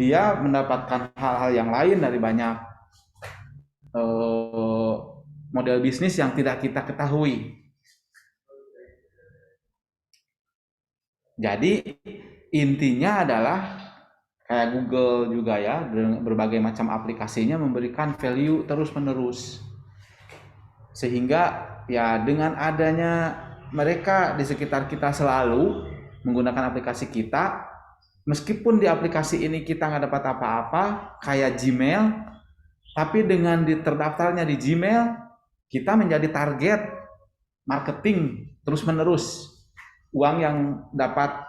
dia mendapatkan hal-hal yang lain dari banyak model bisnis yang tidak kita ketahui. Jadi intinya adalah kayak Google juga ya, berbagai macam aplikasinya memberikan value terus-menerus. Sehingga ya dengan adanya mereka di sekitar kita selalu menggunakan aplikasi kita, meskipun di aplikasi ini kita nggak dapat apa-apa kayak Gmail, tapi dengan terdaftarnya di Gmail, kita menjadi target marketing terus-menerus. Uang yang dapat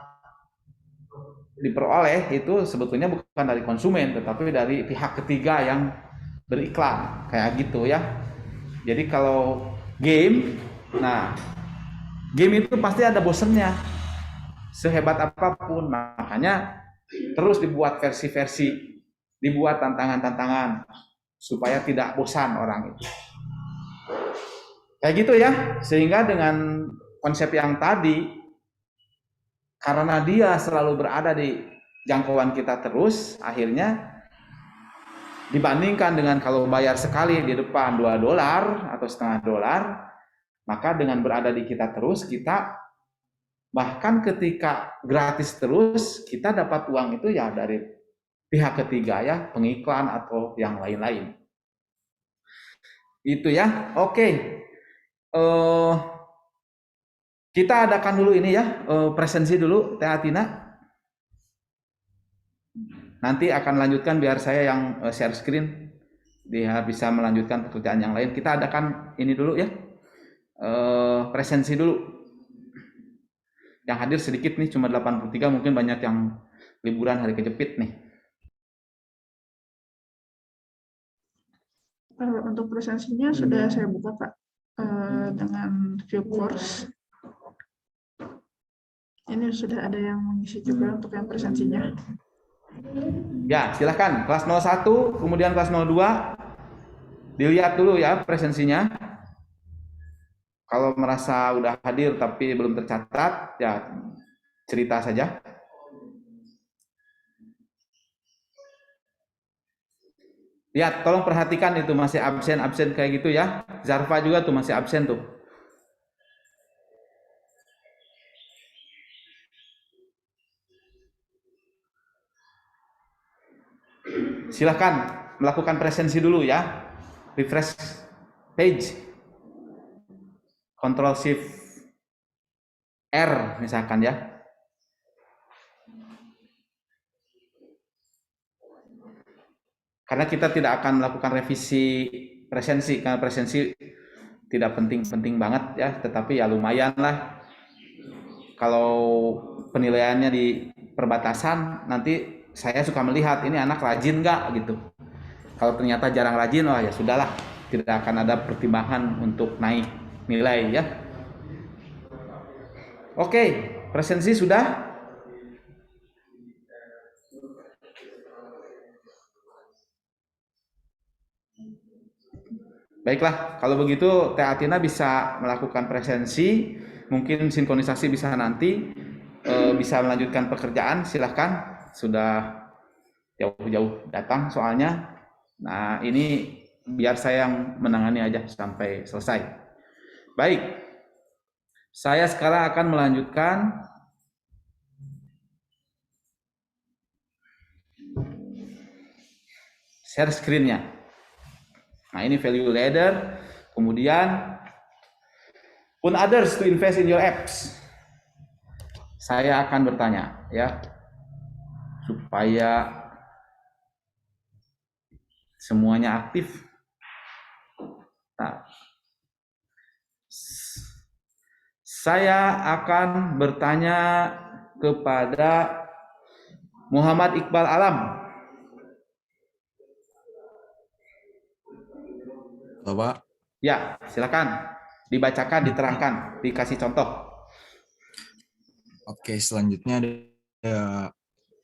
diperoleh itu sebetulnya bukan dari konsumen, tetapi dari pihak ketiga yang beriklan, kayak gitu ya. Jadi kalau game, nah game itu pasti ada bosennya, sehebat apapun. Makanya terus dibuat versi-versi, dibuat tantangan-tantangan supaya tidak bosan orang itu. Kayak gitu ya, sehingga dengan konsep yang tadi, karena dia selalu berada di jangkauan kita terus, akhirnya dibandingkan dengan kalau bayar sekali di depan $2 atau setengah dolar, maka dengan berada di kita terus, kita bahkan ketika gratis terus, kita dapat uang itu ya dari pihak ketiga ya, pengiklan atau yang lain-lain. Itu ya, oke. Kita adakan dulu ini ya, presensi dulu, Teh Atina. Nanti akan lanjutkan biar saya yang share screen, dia bisa melanjutkan pekerjaan yang lain. Kita adakan ini dulu ya, presensi dulu. Yang hadir sedikit nih, cuma 83, mungkin banyak yang liburan hari kejepit nih. Untuk presensinya sudah saya buka, Kak, dengan view course. Ini sudah ada yang mengisi juga untuk yang presensinya. Ya, silahkan. Kelas 01, kemudian kelas 02, dilihat dulu ya presensinya. Kalau merasa udah hadir tapi belum tercatat, ya cerita saja. Lihat, tolong perhatikan itu masih absen kayak gitu ya. Zarfa juga tuh masih absen tuh. Silahkan melakukan presensi dulu ya. Refresh page. Ctrl Shift R misalkan ya. Karena kita tidak akan melakukan revisi presensi, karena presensi tidak penting-penting banget ya, tetapi ya lumayan lah. Kalau penilaiannya di perbatasan, nanti saya suka melihat ini anak rajin nggak gitu. Kalau ternyata jarang rajin, oh ya sudahlah, tidak akan ada pertimbangan untuk naik nilai ya. Oke, presensi sudah. Baiklah, kalau begitu Teh Atina bisa melakukan presensi, mungkin sinkronisasi bisa nanti, bisa melanjutkan pekerjaan, silahkan. Sudah jauh-jauh datang soalnya. Nah, ini biar saya yang menangani aja sampai selesai. Baik, saya sekarang akan melanjutkan share screen-nya. Nah, ini value ladder, kemudian want others to invest in your apps. Saya akan bertanya ya, supaya semuanya aktif. Nah, saya akan bertanya kepada Muhammad Iqbal Alam. Pak. Ya, silakan dibacakan, diterangkan, dikasih contoh. Oke, selanjutnya ada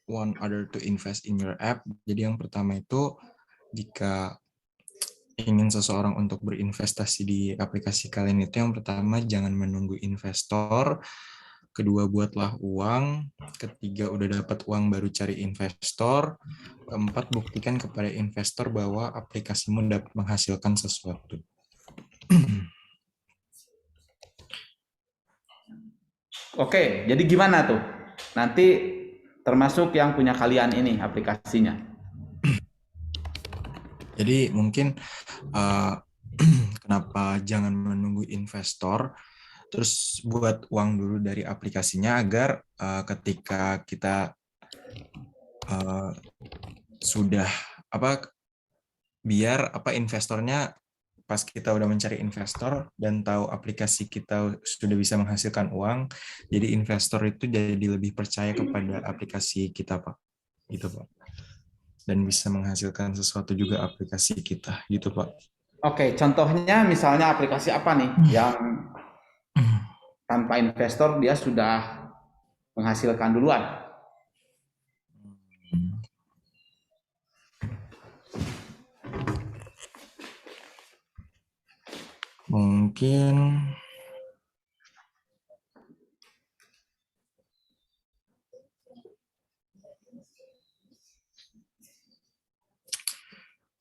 one other to invest in your app. Jadi yang pertama itu jika ingin seseorang untuk berinvestasi di aplikasi kalian itu, yang pertama jangan menunggu investor, kedua buatlah uang, ketiga udah dapat uang baru cari investor, keempat buktikan kepada investor bahwa aplikasimu dapat menghasilkan sesuatu. Oke, jadi gimana tuh? Nanti termasuk yang punya kalian ini aplikasinya. Jadi mungkin kenapa jangan menunggu investor, terus buat uang dulu dari aplikasinya agar ketika kita sudah biar investornya pas kita udah mencari investor dan tahu aplikasi kita sudah bisa menghasilkan uang, jadi investor itu jadi lebih percaya kepada aplikasi kita, Pak. Gitu, Pak. Dan bisa menghasilkan sesuatu juga aplikasi kita, gitu, Pak. Oke, contohnya misalnya aplikasi apa nih yang tanpa investor dia sudah menghasilkan duluan? Mungkin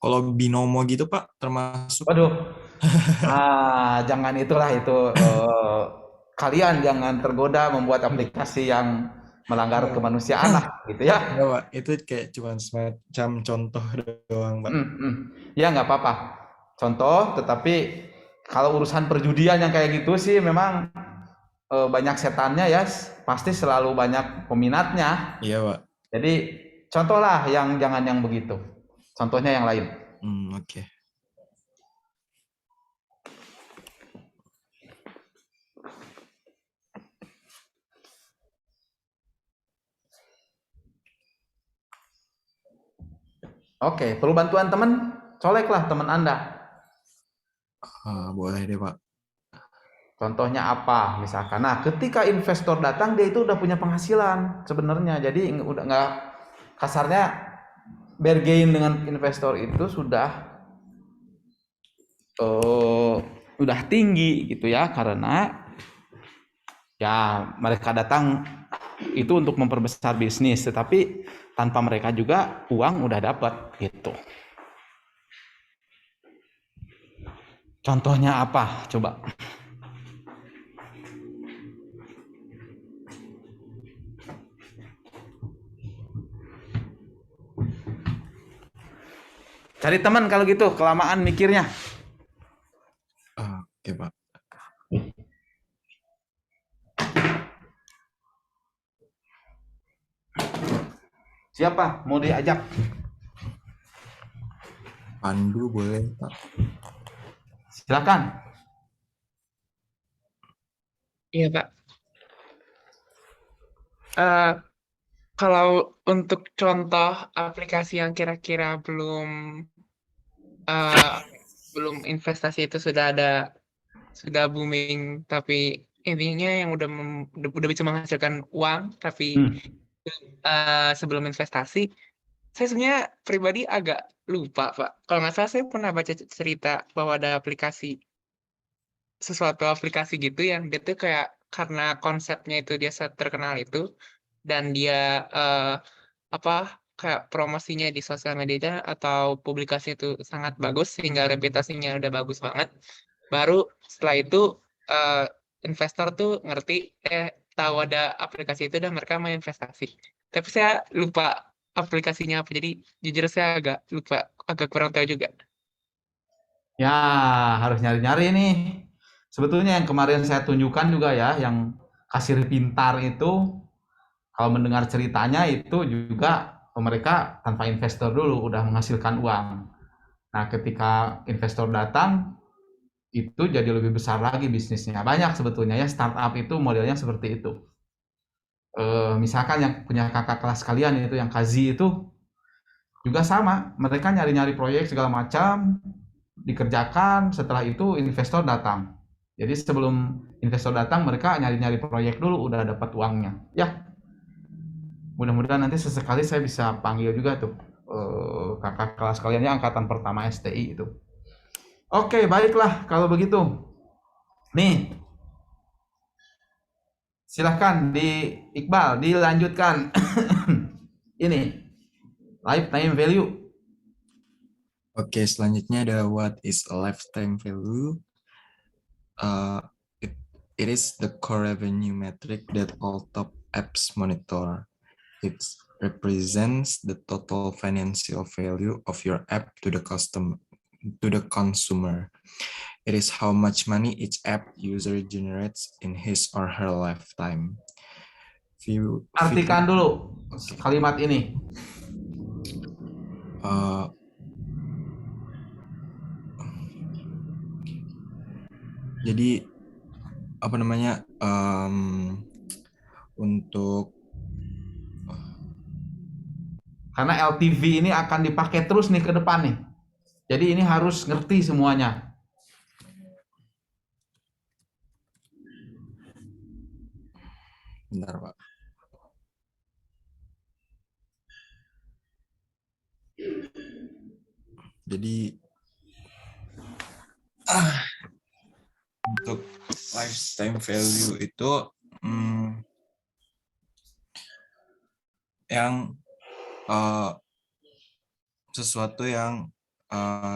Kalau binomo gitu Pak termasuk? Waduh, jangan itulah itu. Kalian jangan tergoda membuat aplikasi yang melanggar kemanusiaan lah, gitu ya. Enggak Pak, itu kayak cuma semacam contoh doang Pak. Ya nggak apa-apa. Contoh, tetapi kalau urusan perjudian yang kayak gitu sih memang banyak setannya ya, pasti selalu banyak peminatnya. Iya Pak. Jadi contohlah yang jangan yang begitu. Contohnya yang lain. Oke. Oke, perlu bantuan teman? Coleklah teman Anda. Boleh deh Pak. Contohnya apa? Misalkan, nah ketika investor datang dia itu udah punya penghasilan sebenarnya. Jadi udah nggak, kasarnya bargain dengan investor itu udah tinggi gitu ya, karena ya mereka datang itu untuk memperbesar bisnis, tetapi tanpa mereka juga uang udah dapat gitu. Contohnya apa? Coba. Cari teman kalau gitu, kelamaan mikirnya. Oke Pak. Siapa mau diajak? Pandu boleh Pak. Silakan. Iya Pak. Kalau untuk contoh aplikasi yang kira-kira belum investasi itu sudah booming, tapi intinya yang udah bisa menghasilkan uang, tapi sebelum investasi, saya sebenarnya pribadi agak lupa Pak. Kalau nggak salah saya pernah baca cerita bahwa ada sesuatu aplikasi gitu yang dia tuh kayak karena konsepnya itu dia terkenal itu, dan dia kayak promosinya di sosial media atau publikasi itu sangat bagus sehingga reputasinya udah bagus banget. Baru setelah itu investor tuh ngerti tahu ada aplikasi itu dan mereka mau investasi. Tapi saya lupa aplikasinya apa. Jadi jujur saya agak lupa, agak kurang tahu juga. Ya, harus nyari-nyari nih. Sebetulnya yang kemarin saya tunjukkan juga ya, yang kasir pintar itu, kalau mendengar ceritanya itu juga mereka tanpa investor dulu udah menghasilkan uang. Nah, ketika investor datang, itu jadi lebih besar lagi bisnisnya. Banyak sebetulnya ya startup itu modelnya seperti itu. Misalkan yang punya kakak kelas kalian itu yang Kazi itu juga sama. Mereka nyari-nyari proyek segala macam, dikerjakan, setelah itu investor datang. Jadi sebelum investor datang mereka nyari-nyari proyek dulu udah dapat uangnya. Ya, mudah-mudahan nanti sesekali saya bisa panggil juga tuh kakak kelas kaliannya angkatan pertama STI itu. Oke, baiklah kalau begitu. Nih, silahkan di Iqbal dilanjutkan. Ini lifetime value. Oke, selanjutnya ada what is a lifetime value? It is the core revenue metric that all top apps monitor. It represents the total financial value of your app to the consumer. It is how much money each app user generates in his or her lifetime. Artikan dulu kalimat ini. Jadi apa namanya untuk karena LTV ini akan dipakai terus nih ke depan nih. Jadi ini harus ngerti semuanya. Bentar, Pak. Jadi untuk lifetime value itu yang sesuatu yang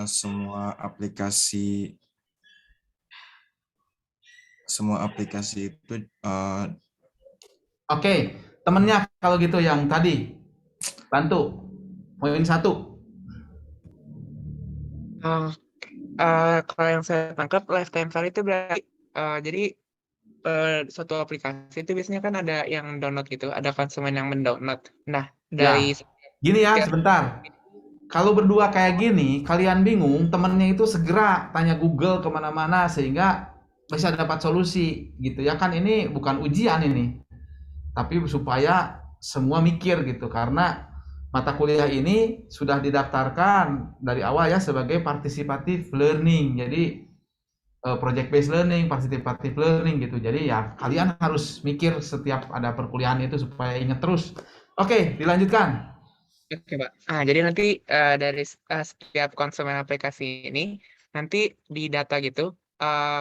semua aplikasi itu Oke, temennya kalau gitu yang tadi bantu poin 1. Kalau yang saya tangkap lifetime value itu berarti jadi suatu aplikasi itu biasanya kan ada yang download gitu, ada konsumen yang mendownload. Nah, dari Gini ya, sebentar. Kalau berdua kayak gini, kalian bingung, temennya itu segera tanya Google kemana-mana sehingga bisa dapat solusi gitu ya kan. Ini bukan ujian ini, tapi supaya semua mikir gitu, karena mata kuliah ini sudah didaftarkan dari awal ya sebagai participative learning. Jadi project based learning, participative learning gitu. Jadi ya kalian harus mikir setiap ada perkuliahan itu supaya ingat terus. Oke, dilanjutkan. Oke, Pak. Jadi nanti dari setiap konsumen aplikasi ini, nanti di data gitu,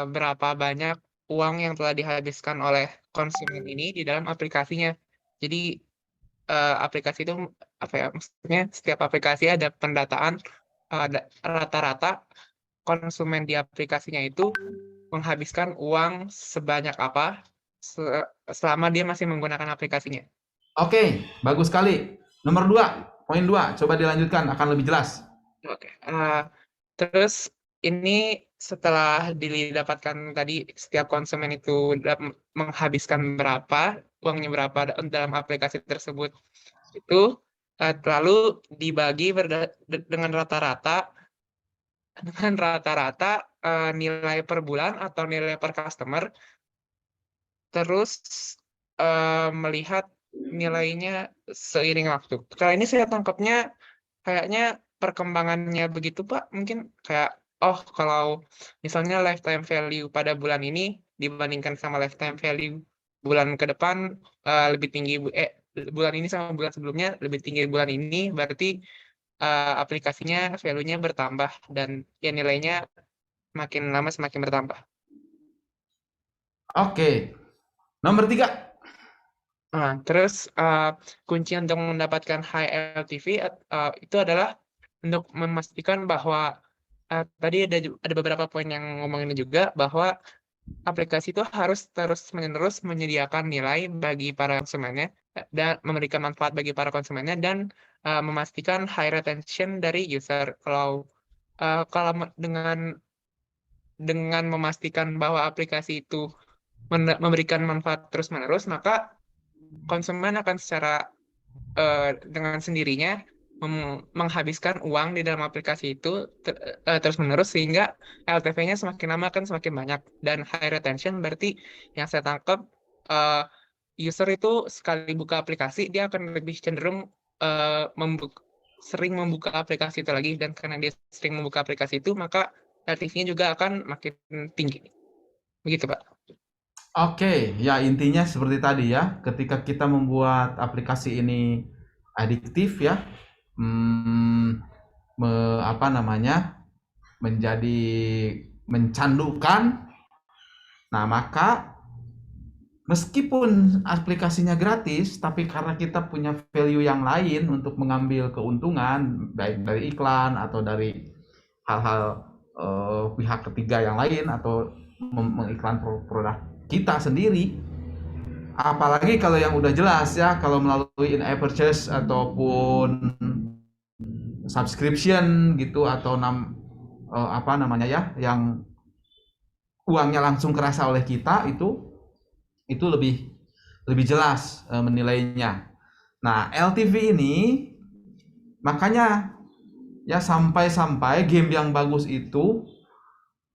berapa banyak uang yang telah dihabiskan oleh konsumen ini di dalam aplikasinya. Jadi aplikasi itu apa ya? Maksudnya setiap aplikasi ada pendataan rata-rata konsumen di aplikasinya itu menghabiskan uang sebanyak apa selama dia masih menggunakan aplikasinya. Oke, bagus sekali. Nomor 2, poin 2, coba dilanjutkan, akan lebih jelas. Oke, terus ini setelah didapatkan tadi setiap konsumen itu menghabiskan berapa, uangnya berapa dalam aplikasi tersebut, itu lalu dibagi dengan rata-rata nilai per bulan atau nilai per customer, terus melihat nilainya seiring waktu. Kalau ini saya tangkapnya kayaknya perkembangannya begitu, Pak. Mungkin kayak, kalau misalnya lifetime value pada bulan ini dibandingkan sama lifetime value bulan ke depan lebih tinggi, bulan ini sama bulan sebelumnya lebih tinggi bulan ini, berarti aplikasinya value-nya bertambah dan ya nilainya makin lama semakin bertambah. Oke, nomor 3. Terus kunci untuk mendapatkan high LTV itu adalah untuk memastikan bahwa tadi ada beberapa poin yang ngomongin juga bahwa aplikasi itu harus terus-menerus menyediakan nilai bagi para konsumennya dan memberikan manfaat bagi para konsumennya dan memastikan high retention dari user. Kalau dengan memastikan bahwa aplikasi itu memberikan manfaat terus-menerus, maka konsumen akan secara dengan sendirinya menghabiskan uang di dalam aplikasi itu terus-menerus sehingga LTV-nya semakin lama akan semakin banyak. Dan high retention berarti yang saya tangkap user itu sekali buka aplikasi dia akan lebih cenderung sering membuka aplikasi itu lagi, dan karena dia sering membuka aplikasi itu maka LTV-nya juga akan makin tinggi. Begitu, Pak. Oke, ya intinya seperti tadi ya, ketika kita membuat aplikasi ini adiktif ya, menjadi mencandukan, nah maka meskipun aplikasinya gratis, tapi karena kita punya value yang lain untuk mengambil keuntungan, baik dari iklan atau dari hal-hal pihak ketiga yang lain atau mengiklan produk kita sendiri, apalagi kalau yang udah jelas ya, kalau melalui in-app purchase ataupun subscription gitu atau yang uangnya langsung kerasa oleh kita, itu lebih jelas menilainya. Nah, LTV ini makanya ya sampai game yang bagus itu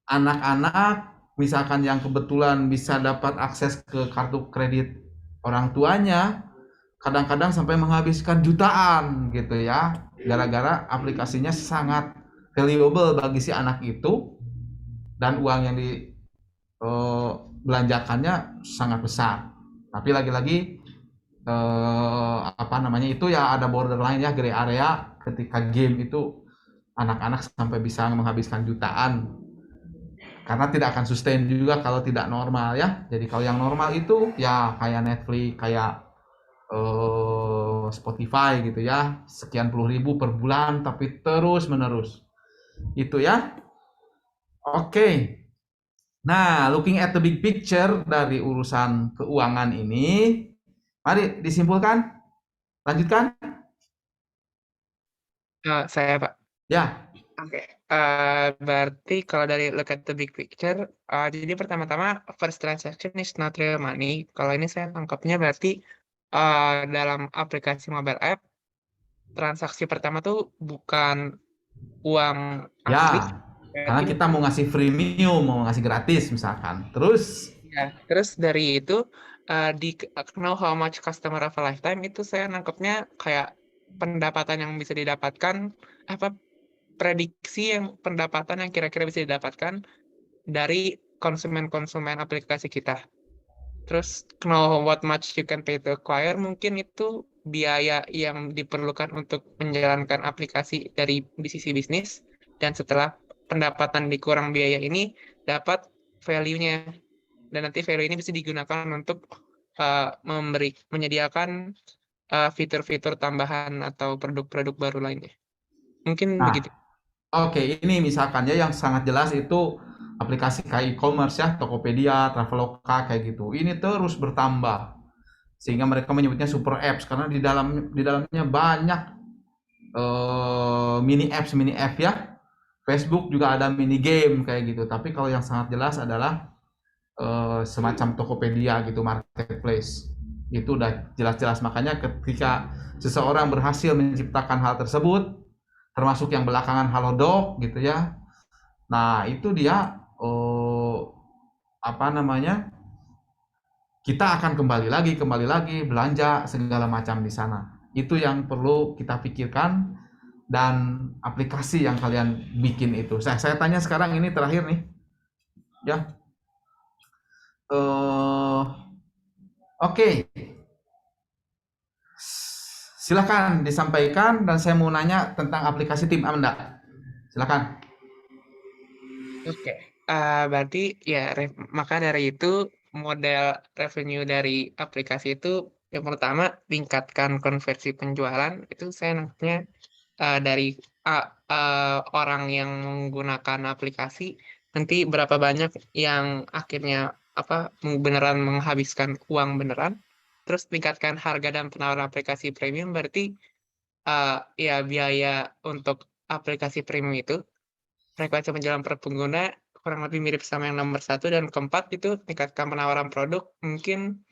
anak-anak misalkan yang kebetulan bisa dapat akses ke kartu kredit orang tuanya, kadang-kadang sampai menghabiskan jutaan gitu ya, gara-gara aplikasinya sangat valuable bagi si anak itu dan uang yang dibelanjakannya sangat besar. Tapi lagi-lagi itu ya ada borderline ya, gray area ketika game itu anak-anak sampai bisa menghabiskan jutaan. Karena tidak akan sustain juga kalau tidak normal ya. Jadi kalau yang normal itu ya kayak Netflix, kayak Spotify gitu ya, sekian puluh ribu per bulan tapi terus menerus. Itu ya. Oke. Nah, looking at the big picture dari urusan keuangan ini, mari disimpulkan. Lanjutkan. Saya Pak. Ya. Oke, berarti kalau dari look at the big picture, jadi pertama-tama first transaction is not real money. Kalau ini saya tangkapnya berarti dalam aplikasi mobile app, transaksi pertama tuh bukan uang asli. Ya. Karena kita mau ngasih freemium, mau ngasih gratis misalkan. Terus? Ya, terus dari itu di know how much customer have a lifetime itu saya nangkepnya kayak pendapatan yang bisa didapatkan, prediksi yang pendapatan yang kira-kira bisa didapatkan dari konsumen-konsumen aplikasi kita. Terus know what much you can pay to acquire, mungkin itu biaya yang diperlukan untuk menjalankan aplikasi dari sisi bisnis, dan setelah pendapatan dikurang biaya ini dapat value-nya, dan nanti value ini bisa digunakan untuk menyediakan fitur-fitur tambahan atau produk-produk baru lainnya. Mungkin begitu. Oke, ini misalkan ya yang sangat jelas itu aplikasi kayak e-commerce ya, Tokopedia, Traveloka kayak gitu. Ini terus bertambah sehingga mereka menyebutnya super apps karena di dalamnya banyak mini app ya. Facebook juga ada mini game kayak gitu. Tapi kalau yang sangat jelas adalah semacam Tokopedia gitu, marketplace. Itu udah jelas-jelas. Makanya ketika seseorang berhasil menciptakan hal tersebut, termasuk yang belakangan Halodoc gitu ya. Nah, itu dia kita akan kembali lagi belanja segala macam di sana. Itu yang perlu kita pikirkan dan aplikasi yang kalian bikin itu. Saya tanya sekarang ini terakhir nih. Ya. Oke. Silakan disampaikan dan saya mau nanya tentang aplikasi Tim Anda. Silakan. Oke, berarti ya maka dari itu model revenue dari aplikasi itu yang pertama tingkatkan konversi penjualan. Itu saya nangkepnya dari orang yang menggunakan aplikasi nanti berapa banyak yang akhirnya beneran menghabiskan uang beneran. Terus tingkatkan harga dan penawaran aplikasi premium, berarti ya biaya untuk aplikasi premium itu frekuensi penjualan per pengguna kurang lebih mirip sama yang nomor 1, dan keempat itu tingkatkan penawaran produk, mungkin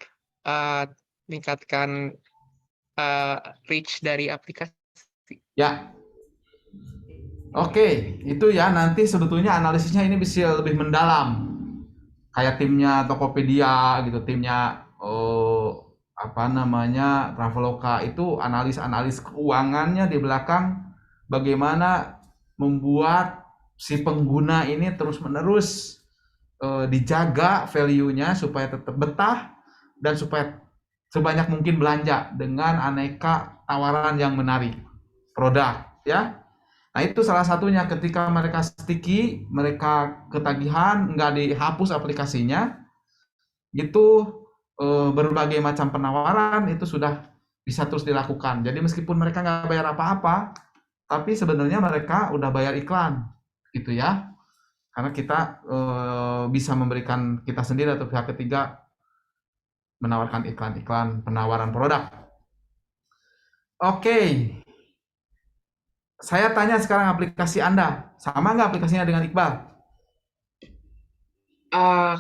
tingkatkan reach dari aplikasi. Ya. Oke, itu ya nanti sebetulnya analisisnya ini bisa lebih mendalam. Kayak timnya Tokopedia gitu, timnya Traveloka itu analis keuangannya di belakang bagaimana membuat si pengguna ini terus-menerus dijaga value-nya supaya tetap betah dan supaya sebanyak mungkin belanja dengan aneka tawaran yang menarik produk ya. Nah, itu salah satunya ketika mereka sticky, mereka ketagihan, nggak dihapus aplikasinya, itu berbagai macam penawaran itu sudah bisa terus dilakukan. Jadi meskipun mereka nggak bayar apa-apa, tapi sebenarnya mereka udah bayar iklan, gitu ya. Karena kita bisa memberikan, kita sendiri atau pihak ketiga menawarkan iklan-iklan penawaran produk. Oke. Saya tanya sekarang aplikasi Anda, sama nggak aplikasinya dengan Iqbal?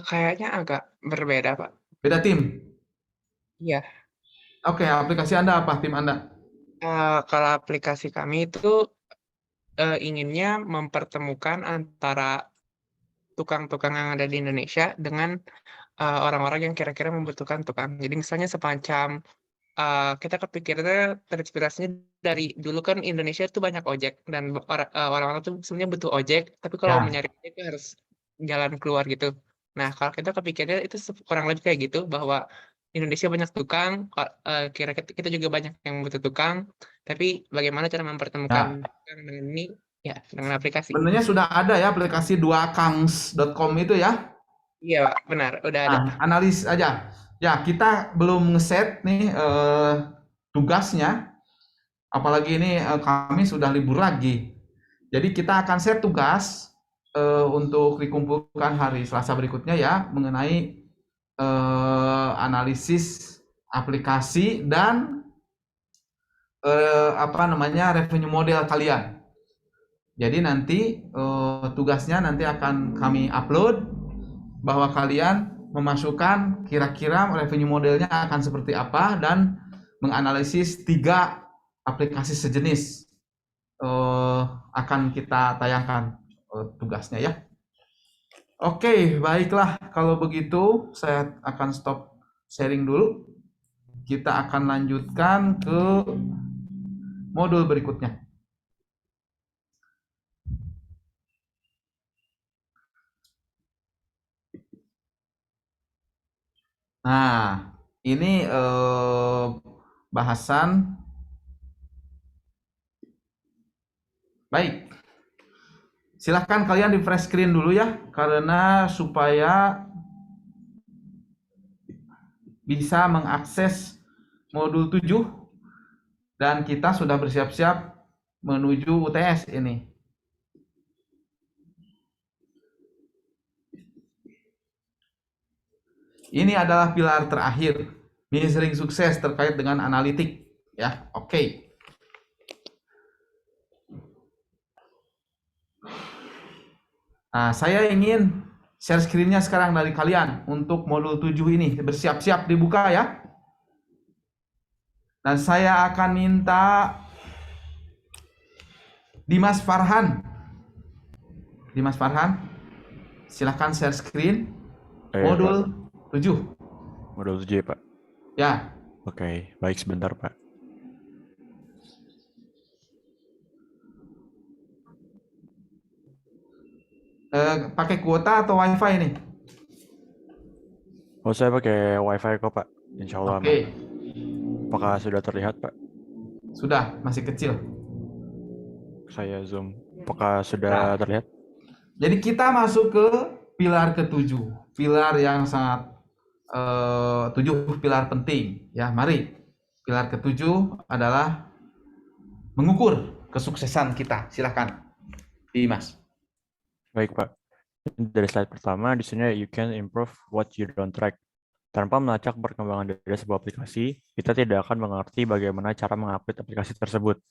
Kayaknya agak berbeda, Pak. Beda tim? Iya. Oke, aplikasi Anda apa, tim Anda? Kalau aplikasi kami itu inginnya mempertemukan antara tukang-tukang yang ada di Indonesia dengan orang-orang yang kira-kira membutuhkan tukang. Jadi misalnya semacam kita kepikirnya terinspirasinya dari dulu kan Indonesia itu banyak ojek dan orang-orang tuh sebenarnya butuh ojek, tapi kalau mencari ojek itu harus jalan keluar gitu. Nah, kalau kita kepikirnya itu kurang lebih kayak gitu, bahwa Indonesia banyak tukang, kira-kira kita juga banyak yang butuh tukang, tapi bagaimana cara mempertemukan tukang dengan ini ya dengan aplikasi. Sebenarnya sudah ada ya aplikasi 2kangs.com itu ya? Iya, Pak, benar, udah ada. Analis aja. Ya, kita belum ngeset nih tugasnya, apalagi ini kami sudah libur lagi. Jadi kita akan share tugas untuk dikumpulkan hari Selasa berikutnya ya mengenai analisis aplikasi dan revenue model kalian. Jadi nanti tugasnya nanti akan kami upload bahwa kalian memasukkan kira-kira revenue modelnya akan seperti apa dan menganalisis 3 aplikasi sejenis akan kita tayangkan tugasnya ya. Oke, baiklah kalau begitu saya akan stop sharing dulu. Kita akan lanjutkan ke modul berikutnya. Nah, ini bahasan. Baik. Silahkan kalian di fresh screen dulu ya, karena supaya bisa mengakses modul 7 dan kita sudah bersiap-siap menuju UTS ini. Ini adalah pilar terakhir, measuring sukses terkait dengan analitik ya. Oke. Nah, saya ingin share screen-nya sekarang dari kalian untuk modul 7 ini. Bersiap-siap dibuka ya. Dan saya akan minta Dimas Farhan. Dimas Farhan, silahkan share screen modul 7. Modul 7 ya, Pak? Ya. Oke, baik sebentar, Pak. Pakai kuota atau wifi nih? Oh, saya pakai wifi kok, Pak. Insya Allah. Oke. Apakah sudah terlihat, Pak? Sudah, masih kecil. Saya zoom. Apakah sudah terlihat? Jadi kita masuk ke pilar ke-7. Pilar yang sangat 7 pilar penting. Ya, mari. Pilar ke-7 adalah mengukur kesuksesan kita. Silakan, Dimas. Baik, Pak. Dari slide pertama, di sini you can improve what you don't track. Tanpa melacak perkembangan dari sebuah aplikasi, kita tidak akan mengerti bagaimana cara mengupdate aplikasi tersebut.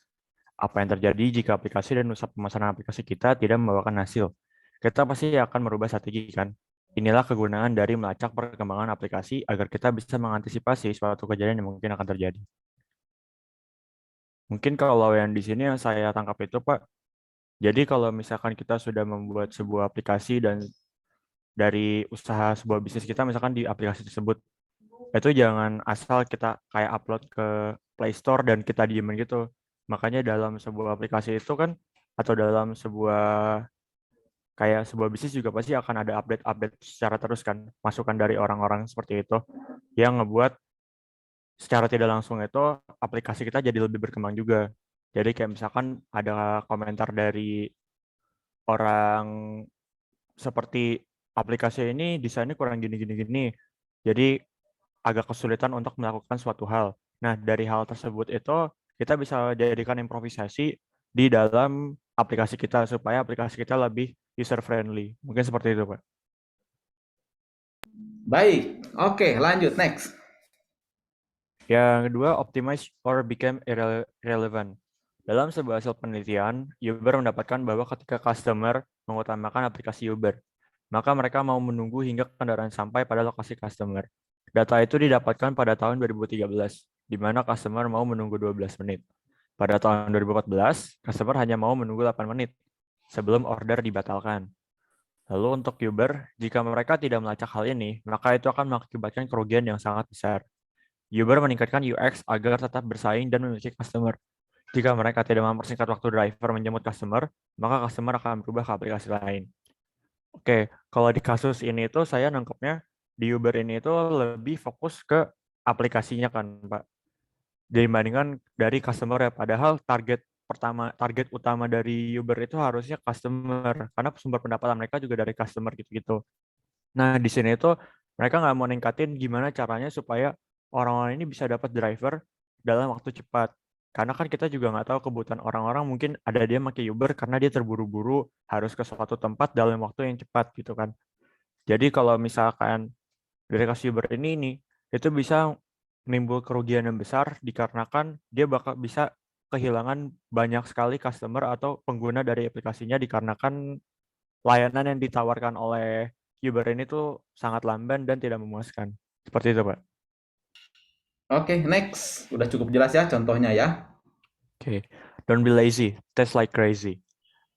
Apa yang terjadi jika aplikasi dan usaha pemasaran aplikasi kita tidak membawakan hasil? Kita pasti akan merubah strategi, kan? Inilah kegunaan dari melacak perkembangan aplikasi agar kita bisa mengantisipasi suatu kejadian yang mungkin akan terjadi. Mungkin kalau yang di sini yang saya tangkap itu, Pak, jadi kalau misalkan kita sudah membuat sebuah aplikasi dan dari usaha sebuah bisnis kita misalkan di aplikasi tersebut, itu jangan asal kita kayak upload ke Play Store dan kita diemin gitu. Makanya dalam sebuah aplikasi itu kan, atau dalam sebuah kayak sebuah bisnis juga pasti akan ada update-update secara terus kan, masukan dari orang-orang seperti itu yang ngebuat secara tidak langsung itu aplikasi kita jadi lebih berkembang juga. Jadi kayak misalkan ada komentar dari orang seperti aplikasi ini desainnya kurang gini. Jadi agak kesulitan untuk melakukan suatu hal. Nah, dari hal tersebut itu kita bisa jadikan improvisasi di dalam aplikasi kita supaya aplikasi kita lebih user friendly. Mungkin seperti itu, Pak. Baik. Oke, lanjut next. Yang kedua, optimize or become irrelevant. Dalam sebuah hasil penelitian, Uber mendapatkan bahwa ketika customer mengutamakan aplikasi Uber, maka mereka mau menunggu hingga kendaraan sampai pada lokasi customer. Data itu didapatkan pada tahun 2013, di mana customer mau menunggu 12 menit. Pada tahun 2014, customer hanya mau menunggu 8 menit sebelum order dibatalkan. Lalu untuk Uber, jika mereka tidak melacak hal ini, maka itu akan mengakibatkan kerugian yang sangat besar. Uber meningkatkan UX agar tetap bersaing dan memiliki customer. Jika mereka tidak mempersingkat waktu driver menjemput customer, maka customer akan berubah ke aplikasi lain. Oke, kalau di kasus ini itu saya nangkepnya di Uber ini itu lebih fokus ke aplikasinya kan, Pak. Dibandingkan dari customer ya. Padahal target utama dari Uber itu harusnya customer, karena sumber pendapatan mereka juga dari customer gitu-gitu. Nah, di sini itu mereka nggak mau ningkatin gimana caranya supaya orang-orang ini bisa dapat driver dalam waktu cepat. Karena kan kita juga nggak tahu kebutuhan orang-orang, mungkin ada dia pakai Uber karena dia terburu-buru harus ke suatu tempat dalam waktu yang cepat gitu kan. Jadi kalau misalkan aplikasi Uber ini itu bisa menimbul kerugian yang besar dikarenakan dia bakal bisa kehilangan banyak sekali customer atau pengguna dari aplikasinya dikarenakan layanan yang ditawarkan oleh Uber ini tuh sangat lamban dan tidak memuaskan. Seperti itu, Pak. Oke, next. Udah cukup jelas ya contohnya ya. Oke. Don't be lazy, test like crazy.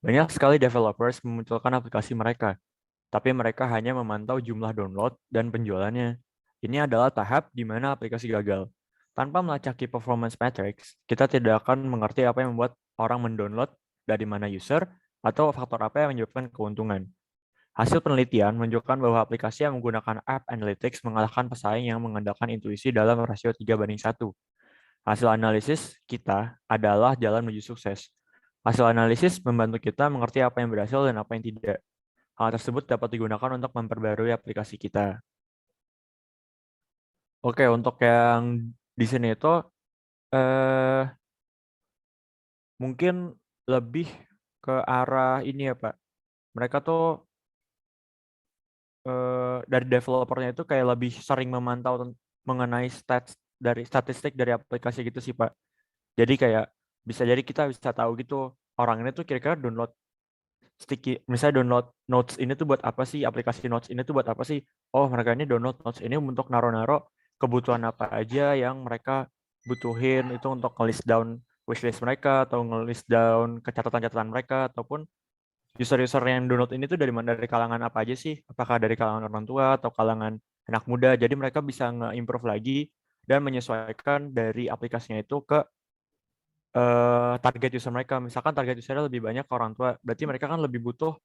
Banyak sekali developers memunculkan aplikasi mereka, tapi mereka hanya memantau jumlah download dan penjualannya. Ini adalah tahap di mana aplikasi gagal. Tanpa melacaki performance metrics, kita tidak akan mengerti apa yang membuat orang mendownload, dari mana user, atau faktor apa yang menyebabkan keuntungan. Hasil penelitian menunjukkan bahwa aplikasi yang menggunakan App Analytics mengalahkan pesaing yang mengandalkan intuisi dalam rasio 3:1. Hasil analisis kita adalah jalan menuju sukses. Hasil analisis membantu kita mengerti apa yang berhasil dan apa yang tidak. Hal tersebut dapat digunakan untuk memperbarui aplikasi kita. Oke, untuk yang di sini itu mungkin lebih ke arah ini ya, Pak. Mereka tuh dari developernya itu kayak lebih sering memantau mengenai statistik dari aplikasi gitu sih, Pak. Jadi kayak bisa jadi kita bisa tahu gitu orang ini tuh kira-kira download sticky, misalnya download notes ini tuh buat apa sih, aplikasi notes ini tuh buat apa sih? Oh, mereka ini download notes ini untuk naro-naro kebutuhan apa aja yang mereka butuhin itu untuk nge-list down wishlist mereka atau nge-list down catatan-catatan mereka, ataupun user-user yang download ini tuh dari mana, dari kalangan apa aja sih? Apakah dari kalangan orang tua atau kalangan anak muda? Jadi mereka bisa nge-improve lagi dan menyesuaikan dari aplikasinya itu ke target user mereka. Misalkan target usernya lebih banyak ke orang tua, berarti mereka kan lebih butuh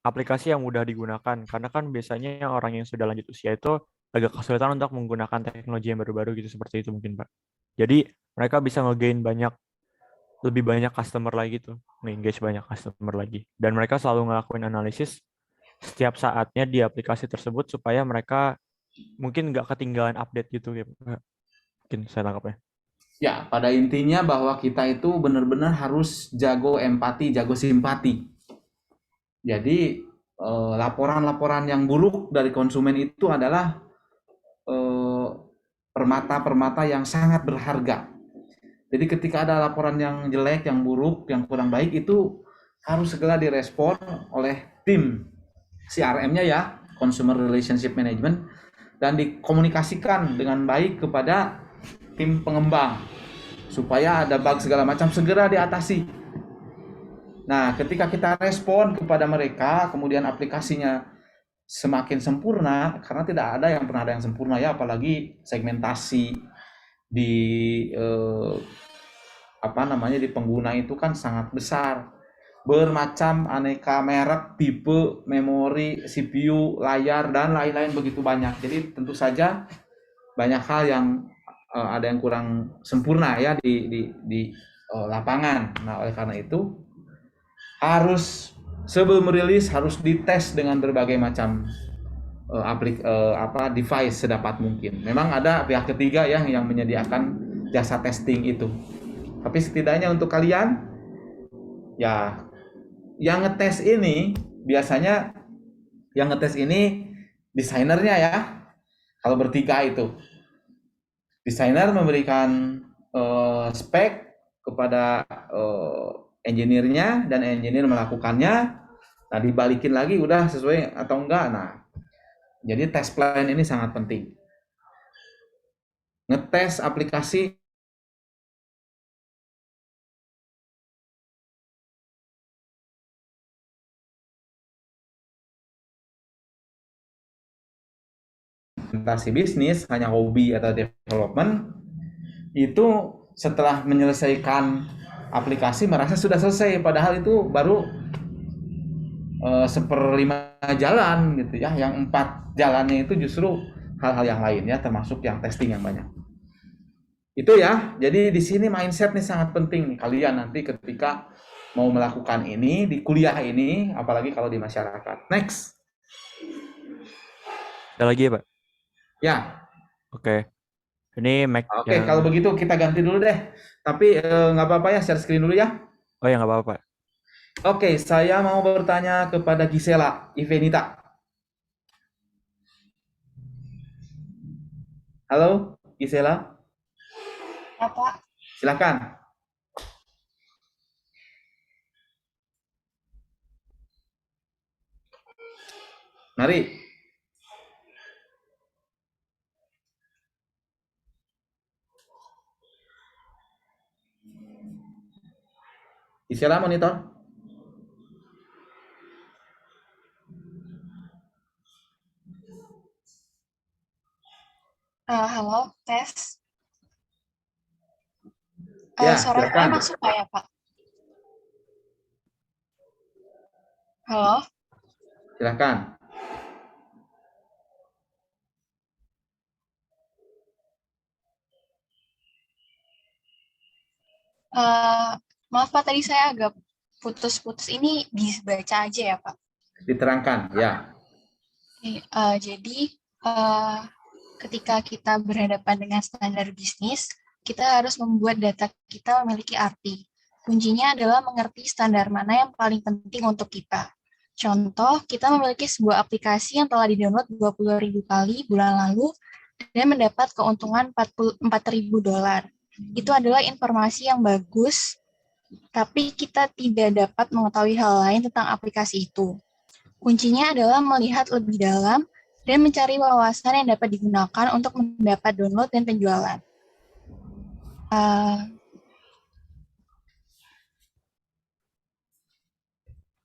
aplikasi yang mudah digunakan. Karena kan biasanya orang yang sudah lanjut usia itu agak kesulitan untuk menggunakan teknologi yang baru-baru gitu, seperti itu mungkin, Pak. Jadi mereka bisa nge-gain lebih banyak customer lagi tuh, nge-engage banyak customer lagi. Dan mereka selalu ngelakuin analisis setiap saatnya di aplikasi tersebut supaya mereka mungkin nggak ketinggalan update gitu ya, Pak. Mungkin saya tangkapnya. Ya, pada intinya bahwa kita itu benar-benar harus jago empati, jago simpati. Jadi laporan-laporan yang buruk dari konsumen itu adalah permata-permata yang sangat berharga. Jadi ketika ada laporan yang jelek, yang buruk, yang kurang baik itu harus segera direspon oleh tim CRM-nya ya, Consumer Relationship Management, dan dikomunikasikan dengan baik kepada tim pengembang supaya ada bug segala macam segera diatasi. Nah, ketika kita respon kepada mereka, kemudian aplikasinya semakin sempurna, karena tidak ada yang pernah ada yang sempurna ya, apalagi segmentasi di di pengguna itu kan sangat besar, bermacam aneka merek, tipe, memori, CPU, layar, dan lain-lain begitu banyak. Jadi tentu saja banyak hal yang ada yang kurang sempurna ya di lapangan. Nah, oleh karena itu harus sebelum rilis harus dites dengan berbagai macam device sedapat mungkin. Memang ada pihak ketiga ya yang menyediakan jasa testing itu. Tapi setidaknya untuk kalian ya yang ngetes ini biasanya yang ngetes ini desainernya ya. Kalau bertiga itu desainer memberikan spek kepada engineer-nya dan engineer melakukannya. Nah, dibalikin lagi udah sesuai atau enggak. Nah, jadi test plan ini sangat penting. Ngetes aplikasi bisnis hanya hobi atau development itu setelah menyelesaikan aplikasi merasa sudah selesai, padahal itu baru 1/5 jalan gitu ya. Yang 4 jalannya itu justru hal-hal yang lain ya, termasuk yang testing yang banyak. Itu ya. Jadi di sini mindset nih sangat penting nih kalian nanti ketika mau melakukan ini di kuliah ini, apalagi kalau di masyarakat. Next. Ada lagi ya, Pak? Ya. Oke. Ini Mac Oke, kalau begitu kita ganti dulu deh. Tapi nggak apa-apa ya, share screen dulu ya. Oh ya nggak apa-apa. Oke, saya mau bertanya kepada Gisela Ivenita. Halo, Gisela. Apa? Silakan. Mari. Gisela monitor. Halo, tes. Ya, Suara saya silakan. masuk nggak ya, Pak? Halo? Silakan. Maaf Pak, tadi saya agak putus-putus. Ini dibaca aja ya Pak? Diterangkan, ya. Jadi, ketika kita berhadapan dengan standar bisnis, kita harus membuat data kita memiliki arti. Kuncinya adalah mengerti standar mana yang paling penting untuk kita. Contoh, kita memiliki sebuah aplikasi yang telah di-download 20.000 kali bulan lalu dan mendapat keuntungan $44.000. Itu adalah informasi yang bagus, tapi kita tidak dapat mengetahui hal lain tentang aplikasi itu. Kuncinya adalah melihat lebih dalam dan mencari wawasan yang dapat digunakan untuk mendapat download dan penjualan.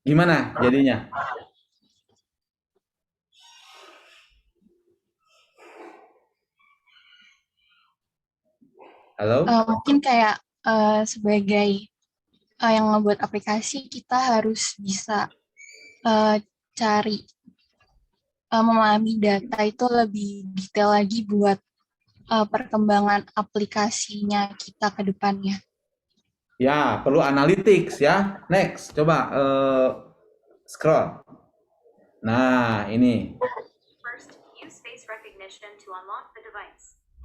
Gimana jadinya? Halo? Mungkin kayak sebagai yang membuat aplikasi, kita harus bisa cari memahami data itu lebih detail lagi buat perkembangan aplikasinya kita ke depannya. Ya, perlu analytics ya. Next, coba scroll. Nah, ini.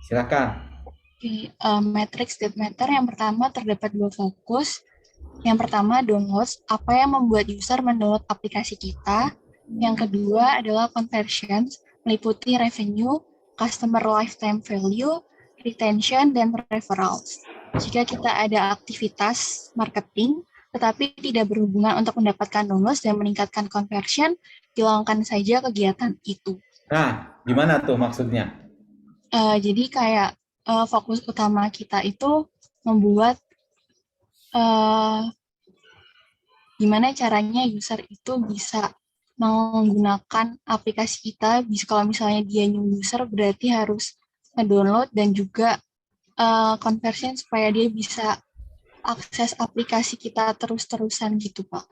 Silakan. Di matrix that matter, yang pertama terdapat dua fokus. Yang pertama, downloads, apa yang membuat user mendownload aplikasi kita. Yang kedua adalah conversions, meliputi revenue, customer lifetime value, retention, dan referrals. Jika kita ada aktivitas marketing, tetapi tidak berhubungan untuk mendapatkan downloads dan meningkatkan conversion, hilangkan saja kegiatan itu. Nah, gimana tuh maksudnya? Jadi kayak fokus utama kita itu membuat gimana caranya user itu bisa menggunakan aplikasi kita. Kalau misalnya dia new user, berarti harus nge-download dan juga conversion supaya dia bisa akses aplikasi kita terus-terusan gitu, Pak.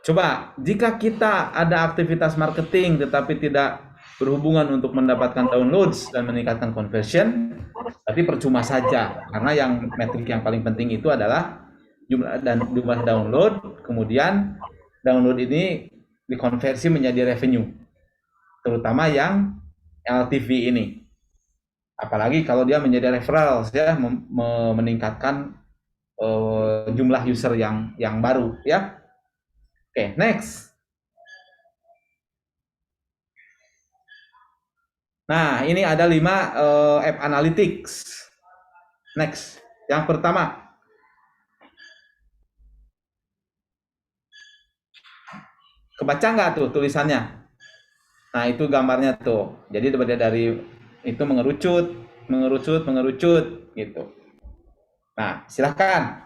Coba, jika kita ada aktivitas marketing tetapi tidak berhubungan untuk mendapatkan downloads dan meningkatkan conversion, berarti percuma saja. Karena yang metrik yang paling penting itu adalah jumlah download, kemudian download ini dikonversi menjadi revenue, terutama yang LTV ini. Apalagi kalau dia menjadi referrals ya, meningkatkan jumlah user yang baru ya. Oke, next. Nah, ini ada 5 app analytics. Next. Yang pertama. Kebaca nggak tuh tulisannya? Nah, itu gambarnya tuh. Jadi dari itu mengerucut gitu. Nah, silahkan.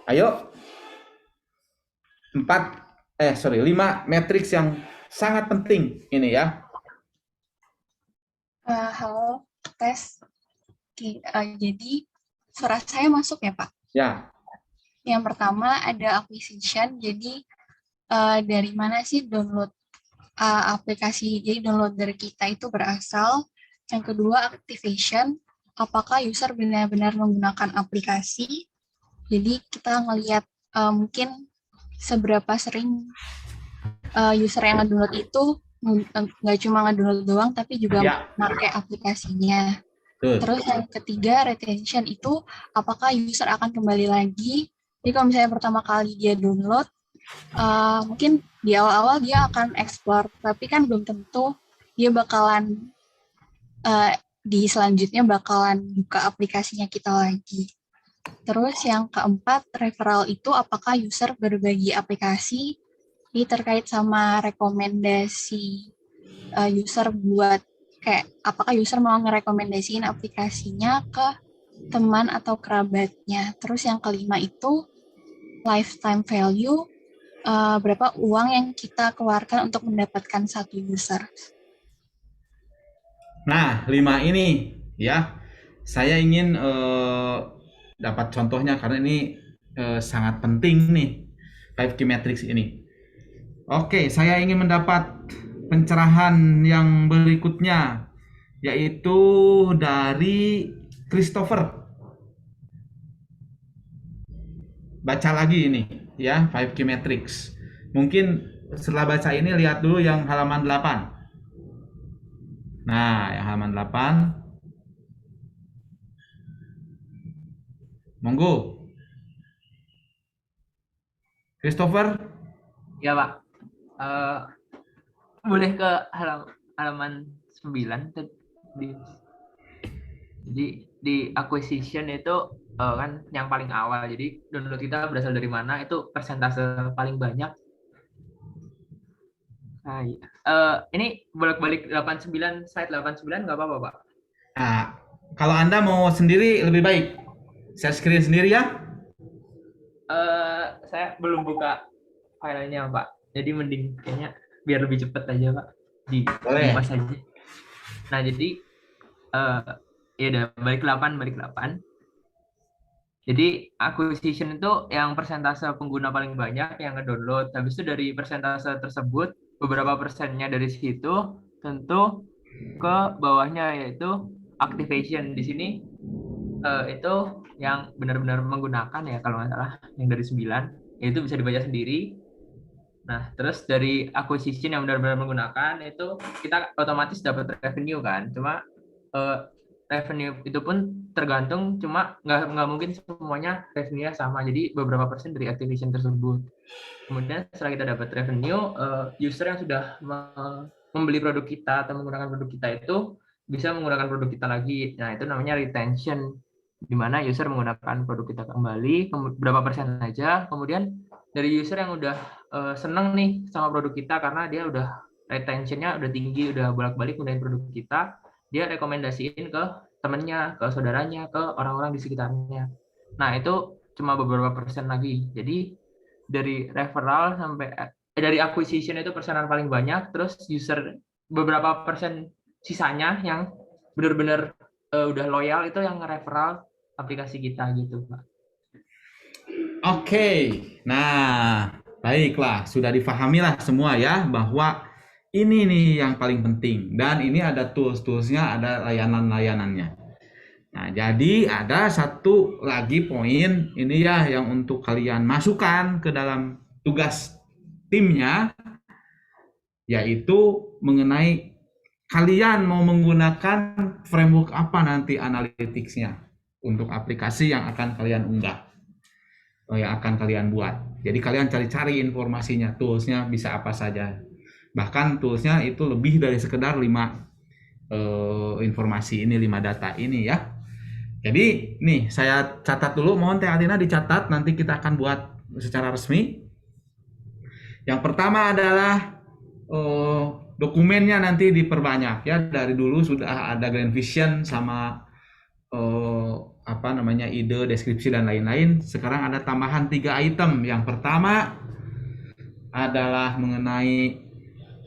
Ayo. 5 matriks yang sangat penting ini ya. Halo, tes. Jadi suara saya masuk ya, Pak? Ya. Yang pertama ada acquisition, jadi dari mana sih download aplikasi. Jadi downloader kita itu berasal. Yang kedua, activation. Apakah user benar-benar menggunakan aplikasi. Jadi kita ngelihat mungkin seberapa sering user yang nge-download itu nggak cuma nge-download doang, tapi juga pakai aplikasinya. Terus yang ketiga, retention itu apakah user akan kembali lagi. Jadi kalau misalnya pertama kali dia download, mungkin di awal-awal dia akan explore, tapi kan belum tentu dia bakalan di selanjutnya bakalan buka aplikasinya kita lagi. Terus yang keempat, referral itu apakah user berbagi aplikasi. Ini terkait sama rekomendasi user buat kayak apakah user mau ngerekomendasiin aplikasinya ke teman atau kerabatnya. Terus yang kelima itu lifetime value, berapa uang yang kita keluarkan untuk mendapatkan satu user. Nah, 5 ini ya, saya ingin dapat contohnya karena ini sangat penting nih, 5 key matrix ini. Oke, saya ingin mendapat pencerahan yang berikutnya, yaitu dari Christopher. Baca lagi ini ya, 5 key matrix. Mungkin setelah baca ini lihat dulu yang halaman 8. Nah, yang halaman 8. Monggo. Christopher? Ya, Pak. Boleh ke halaman 9. Jadi di acquisition itu kan yang paling awal. Jadi download kita berasal dari mana, itu persentase paling banyak. Nah, ini bolak-balik 89, slide 89 nggak apa-apa, Pak? Nah, kalau Anda mau sendiri lebih baik share screen sendiri ya. Saya belum buka filenya, Pak. Jadi mending kayaknya biar lebih cepat aja, Pak. Buka saja. Nah, jadi ya udah balik 8. Jadi acquisition itu yang persentase pengguna paling banyak yang nge-download. Habis itu dari persentase tersebut, beberapa persennya dari situ tentu ke bawahnya yaitu activation. Di sini itu yang benar-benar menggunakan ya kalau nggak salah, yang dari 9, itu bisa dibaca sendiri. Nah, terus dari acquisition yang benar-benar menggunakan itu kita otomatis dapat revenue kan. Cuma revenue itu pun tergantung, cuma nggak mungkin semuanya revenue-nya sama. Jadi beberapa persen dari activation tersebut. Kemudian setelah kita dapat revenue, user yang sudah membeli produk kita atau menggunakan produk kita itu bisa menggunakan produk kita lagi. Nah, itu namanya retention, di mana user menggunakan produk kita kembali, berapa persen aja. Kemudian dari user yang udah seneng nih sama produk kita karena dia udah retention-nya udah tinggi, udah bolak-balik gunain produk kita, dia rekomendasiin ke temennya, ke saudaranya, ke orang-orang di sekitarnya. Nah, itu cuma beberapa persen lagi. Jadi dari referral sampai dari acquisition itu persenan paling banyak, terus user beberapa persen sisanya yang benar-benar udah loyal itu yang referral aplikasi kita gitu, Pak. Oke, nah baiklah, sudah difahami lah semua ya bahwa ini nih yang paling penting, dan ini ada tools-toolsnya, ada layanan-layanannya. Nah, jadi ada satu lagi poin ini ya yang untuk kalian masukkan ke dalam tugas timnya, yaitu mengenai kalian mau menggunakan framework apa nanti analytics-nya untuk aplikasi yang akan kalian unggah, yang akan kalian buat. Jadi kalian cari-cari informasinya, toolsnya bisa apa saja. Bahkan toolsnya itu lebih dari sekedar 5 informasi ini, 5 data ini ya. Jadi nih saya catat dulu, mohon Teh Alina dicatat, nanti kita akan buat secara resmi. Yang pertama adalah dokumennya nanti diperbanyak ya. Dari dulu sudah ada Grand Vision sama ide, deskripsi dan lain-lain. Sekarang ada tambahan 3 item. Yang pertama adalah mengenai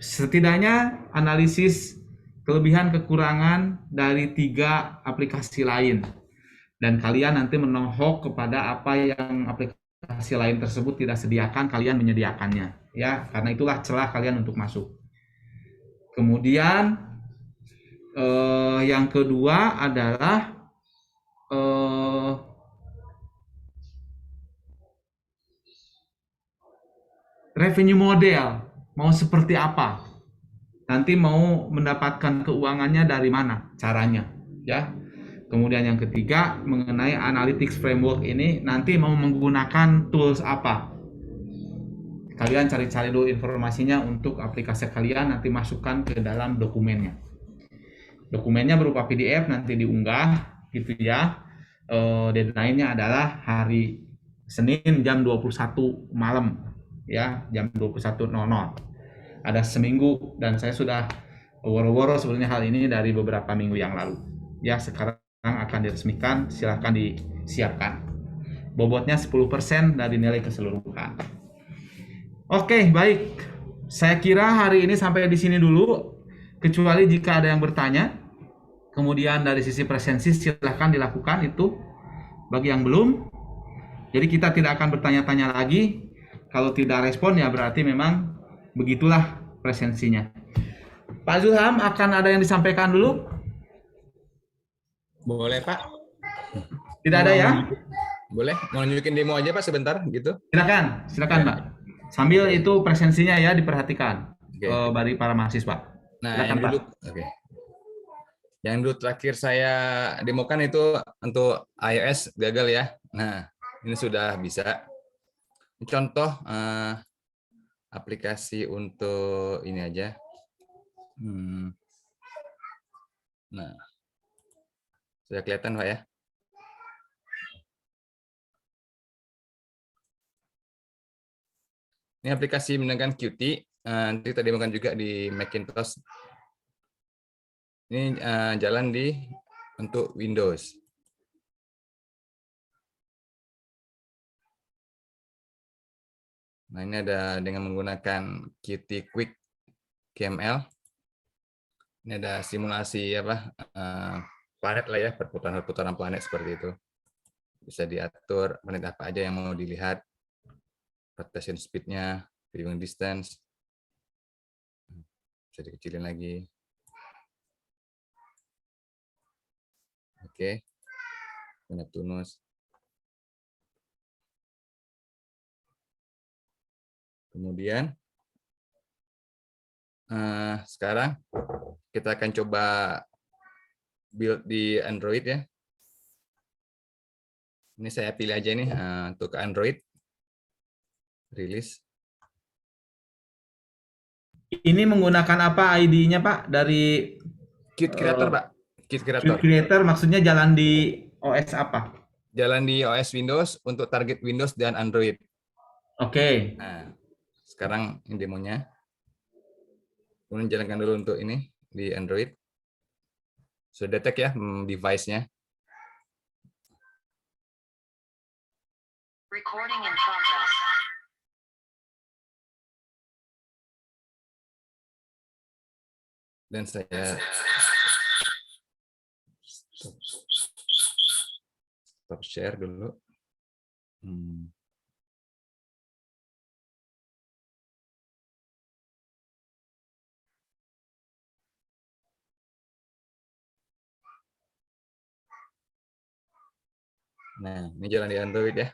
setidaknya analisis kelebihan kekurangan dari 3 aplikasi lain, dan kalian nanti menohok kepada apa yang aplikasi lain tersebut tidak sediakan, kalian menyediakannya. ya, karena itulah celah kalian untuk masuk. Kemudian yang kedua adalah revenue model, mau seperti apa? Nanti mau mendapatkan keuangannya dari mana? Caranya, ya. Kemudian yang ketiga mengenai analytics framework ini, nanti mau menggunakan tools apa? Kalian cari-cari dulu informasinya untuk aplikasi kalian, nanti masukkan ke dalam dokumennya. Dokumennya berupa PDF, nanti diunggah, gitu ya. Deadline-nya adalah hari Senin jam 21 malam, ya, jam 21.00. Ada seminggu, dan saya sudah woro-woro sebenarnya hal ini dari beberapa minggu yang lalu. Ya, sekarang akan diresmikan, silahkan disiapkan. Bobotnya 10% dari nilai keseluruhan. Oke, baik. Saya kira hari ini sampai di sini dulu, kecuali jika ada yang bertanya. Kemudian dari sisi presensi silahkan dilakukan itu bagi yang belum. Jadi kita tidak akan bertanya-tanya lagi. Kalau tidak respon ya berarti memang begitulah presensinya. Pak Zulham akan ada yang disampaikan dulu? Boleh Pak. Tidak ada ya? Boleh, mau nunjukin demo aja Pak sebentar gitu. Silakan Pak. Sambil itu presensinya ya diperhatikan dari para mahasiswa. Nah, silakan, yang dulu, Pak. Yang dulu terakhir saya demokan itu untuk iOS gagal ya. Nah, ini sudah bisa. Contoh aplikasi untuk ini aja. Nah, sudah kelihatan Pak ya. Ini aplikasi menggunakan Qt. Nanti kita demokan juga di Macintosh. Ini jalan untuk Windows. Nah, ini ada dengan menggunakan Qt Quick KML. Ini ada simulasi planet lah ya, perputaran planet seperti itu. Bisa diatur planet apa aja yang mau dilihat, rotation speed-nya, viewing distance. Bisa dikecilin lagi. Oke, Neptunus. Kemudian sekarang kita akan coba build di Android ya. Ini saya pilih aja nih untuk Android. Rilis. Ini menggunakan apa ID-nya Pak? Dari Qt Creator Pak. Qt Qt Creator maksudnya jalan di OS apa? Jalan di OS Windows untuk target Windows dan Android. Oke. Nah, sekarang ini demonya. Kemudian jalankan dulu untuk ini di Android. Sudah detect ya device-nya. Recording in progress. Dan saya stop share dulu. Nah, ini jalan di Android ya.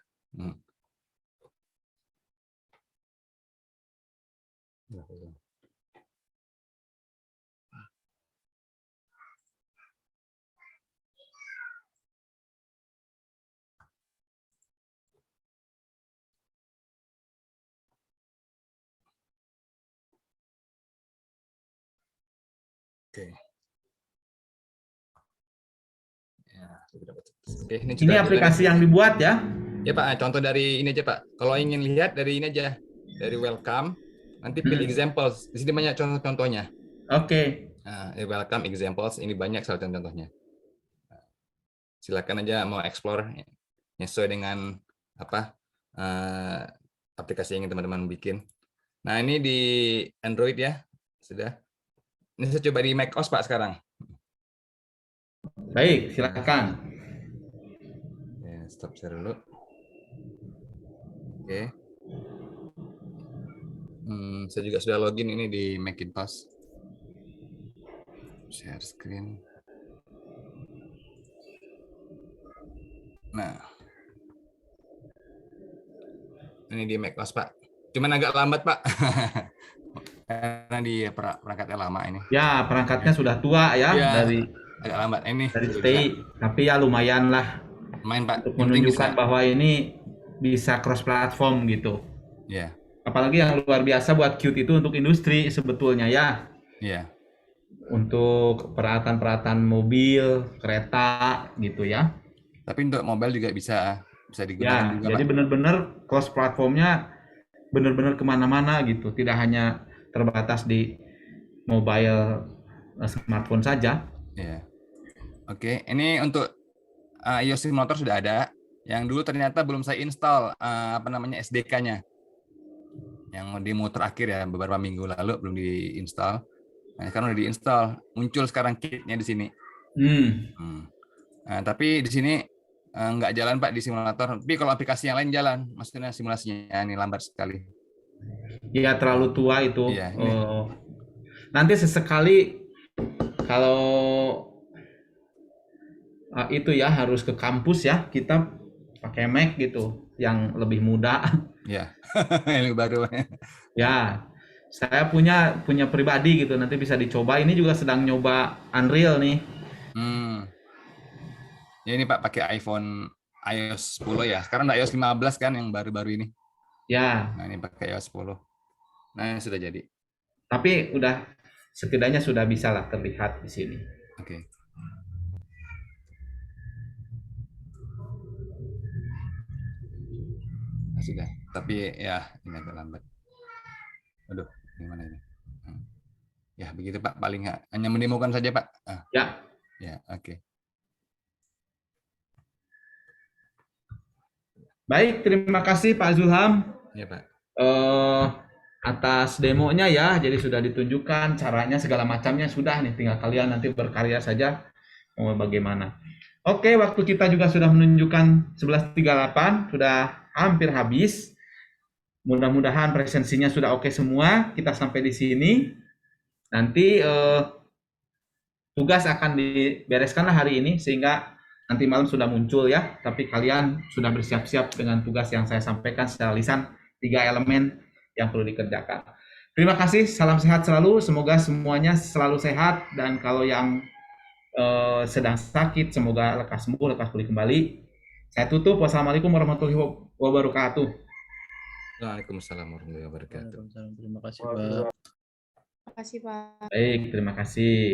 Oke. Ya, oke, ini aplikasi yang dibuat ya? Ya Pak, contoh dari ini aja Pak. Kalau ingin lihat dari ini aja, dari welcome, nanti pilih examples. Di sini banyak contoh-contohnya. Oke. Nah, welcome examples, ini banyak salah contohnya. Silakan aja mau explore sesuai dengan apa aplikasi yang ingin teman-teman bikin. Nah, ini di Android ya, sudah. Ini saya coba di macOS Pak sekarang. Baik, silakan. Ya, stop share dulu. Oke. Saya juga sudah login ini di Macintosh. Share screen. Nah, ini di Macintosh Pak. Cuman agak lambat Pak, karena di perangkatnya lama ini. Ya, perangkatnya sudah tua ya, Ya, dari agak lambat ini. stay, tapi ya lumayan lah Main Pak. untuk Yang penting menunjukkan bisa. bahwa ini bisa cross platform gitu. Ya, Apalagi yang luar biasa buat Qt itu untuk industri sebetulnya ya. ya. Untuk peralatan-peralatan mobil, kereta gitu ya. Tapi untuk mobile juga bisa Ya, digunakan juga jadi Pak. benar-benar cross platformnya benar-benar kemana-mana gitu, tidak hanya terbatas di mobile smartphone saja. Ya. Oke, ini untuk iOS Simulator sudah ada. Yang dulu ternyata belum saya install SDK-nya. Yang demo terakhir ya beberapa minggu lalu belum diinstal. Nah, sekarang udah diinstal, muncul sekarang kitnya di sini. Nah, tapi di sini nggak jalan Pak di simulator. Tapi kalau aplikasi yang lain jalan, maksudnya simulasinya ini lambat sekali. Ya terlalu tua itu. Iya, ini. Nanti sesekali kalau itu ya harus ke kampus ya, kita pakai Mac gitu, yang lebih mudah. Ya, yang baru. Ya, saya punya pribadi gitu, nanti bisa dicoba. Ini juga sedang nyoba Unreal nih. Ya ini Pak pakai iPhone iOS 10 ya. Sekarang udah iOS 15 kan yang baru-baru ini. Ya. Nah ini pakai iOS 10. Nah sudah jadi. Tapi udah setidaknya sudah bisa lah terlihat di sini. Oke. Nah, sudah. Tapi ya ini agak lambat. Aduh, gimana ini? Ya begitu Pak. Paling hanya mendemokan saja Pak. Ya. Ya oke. Baik, terima kasih Pak Zulham. Ya Pak. Atas demonya ya, jadi sudah ditunjukkan caranya segala macamnya sudah nih, tinggal kalian nanti berkarya saja mau bagaimana. Oke, waktu kita juga sudah menunjukkan 11.38, sudah hampir habis. Mudah-mudahan presensinya sudah oke semua. Kita sampai di sini. Nanti tugas akan dibereskanlah hari ini sehingga nanti malam sudah muncul ya. Tapi kalian sudah bersiap-siap dengan tugas yang saya sampaikan secara lisan, 3 elemen yang perlu dikerjakan. Terima kasih, salam sehat selalu. Semoga semuanya selalu sehat, dan kalau yang sedang sakit semoga lekas sembuh, lekas pulih kembali. Saya tutup. Wassalamualaikum warahmatullahi wabarakatuh. Waalaikumsalam warahmatullahi wabarakatuh. Terima kasih Pak. Terima kasih Pak. Baik, terima kasih.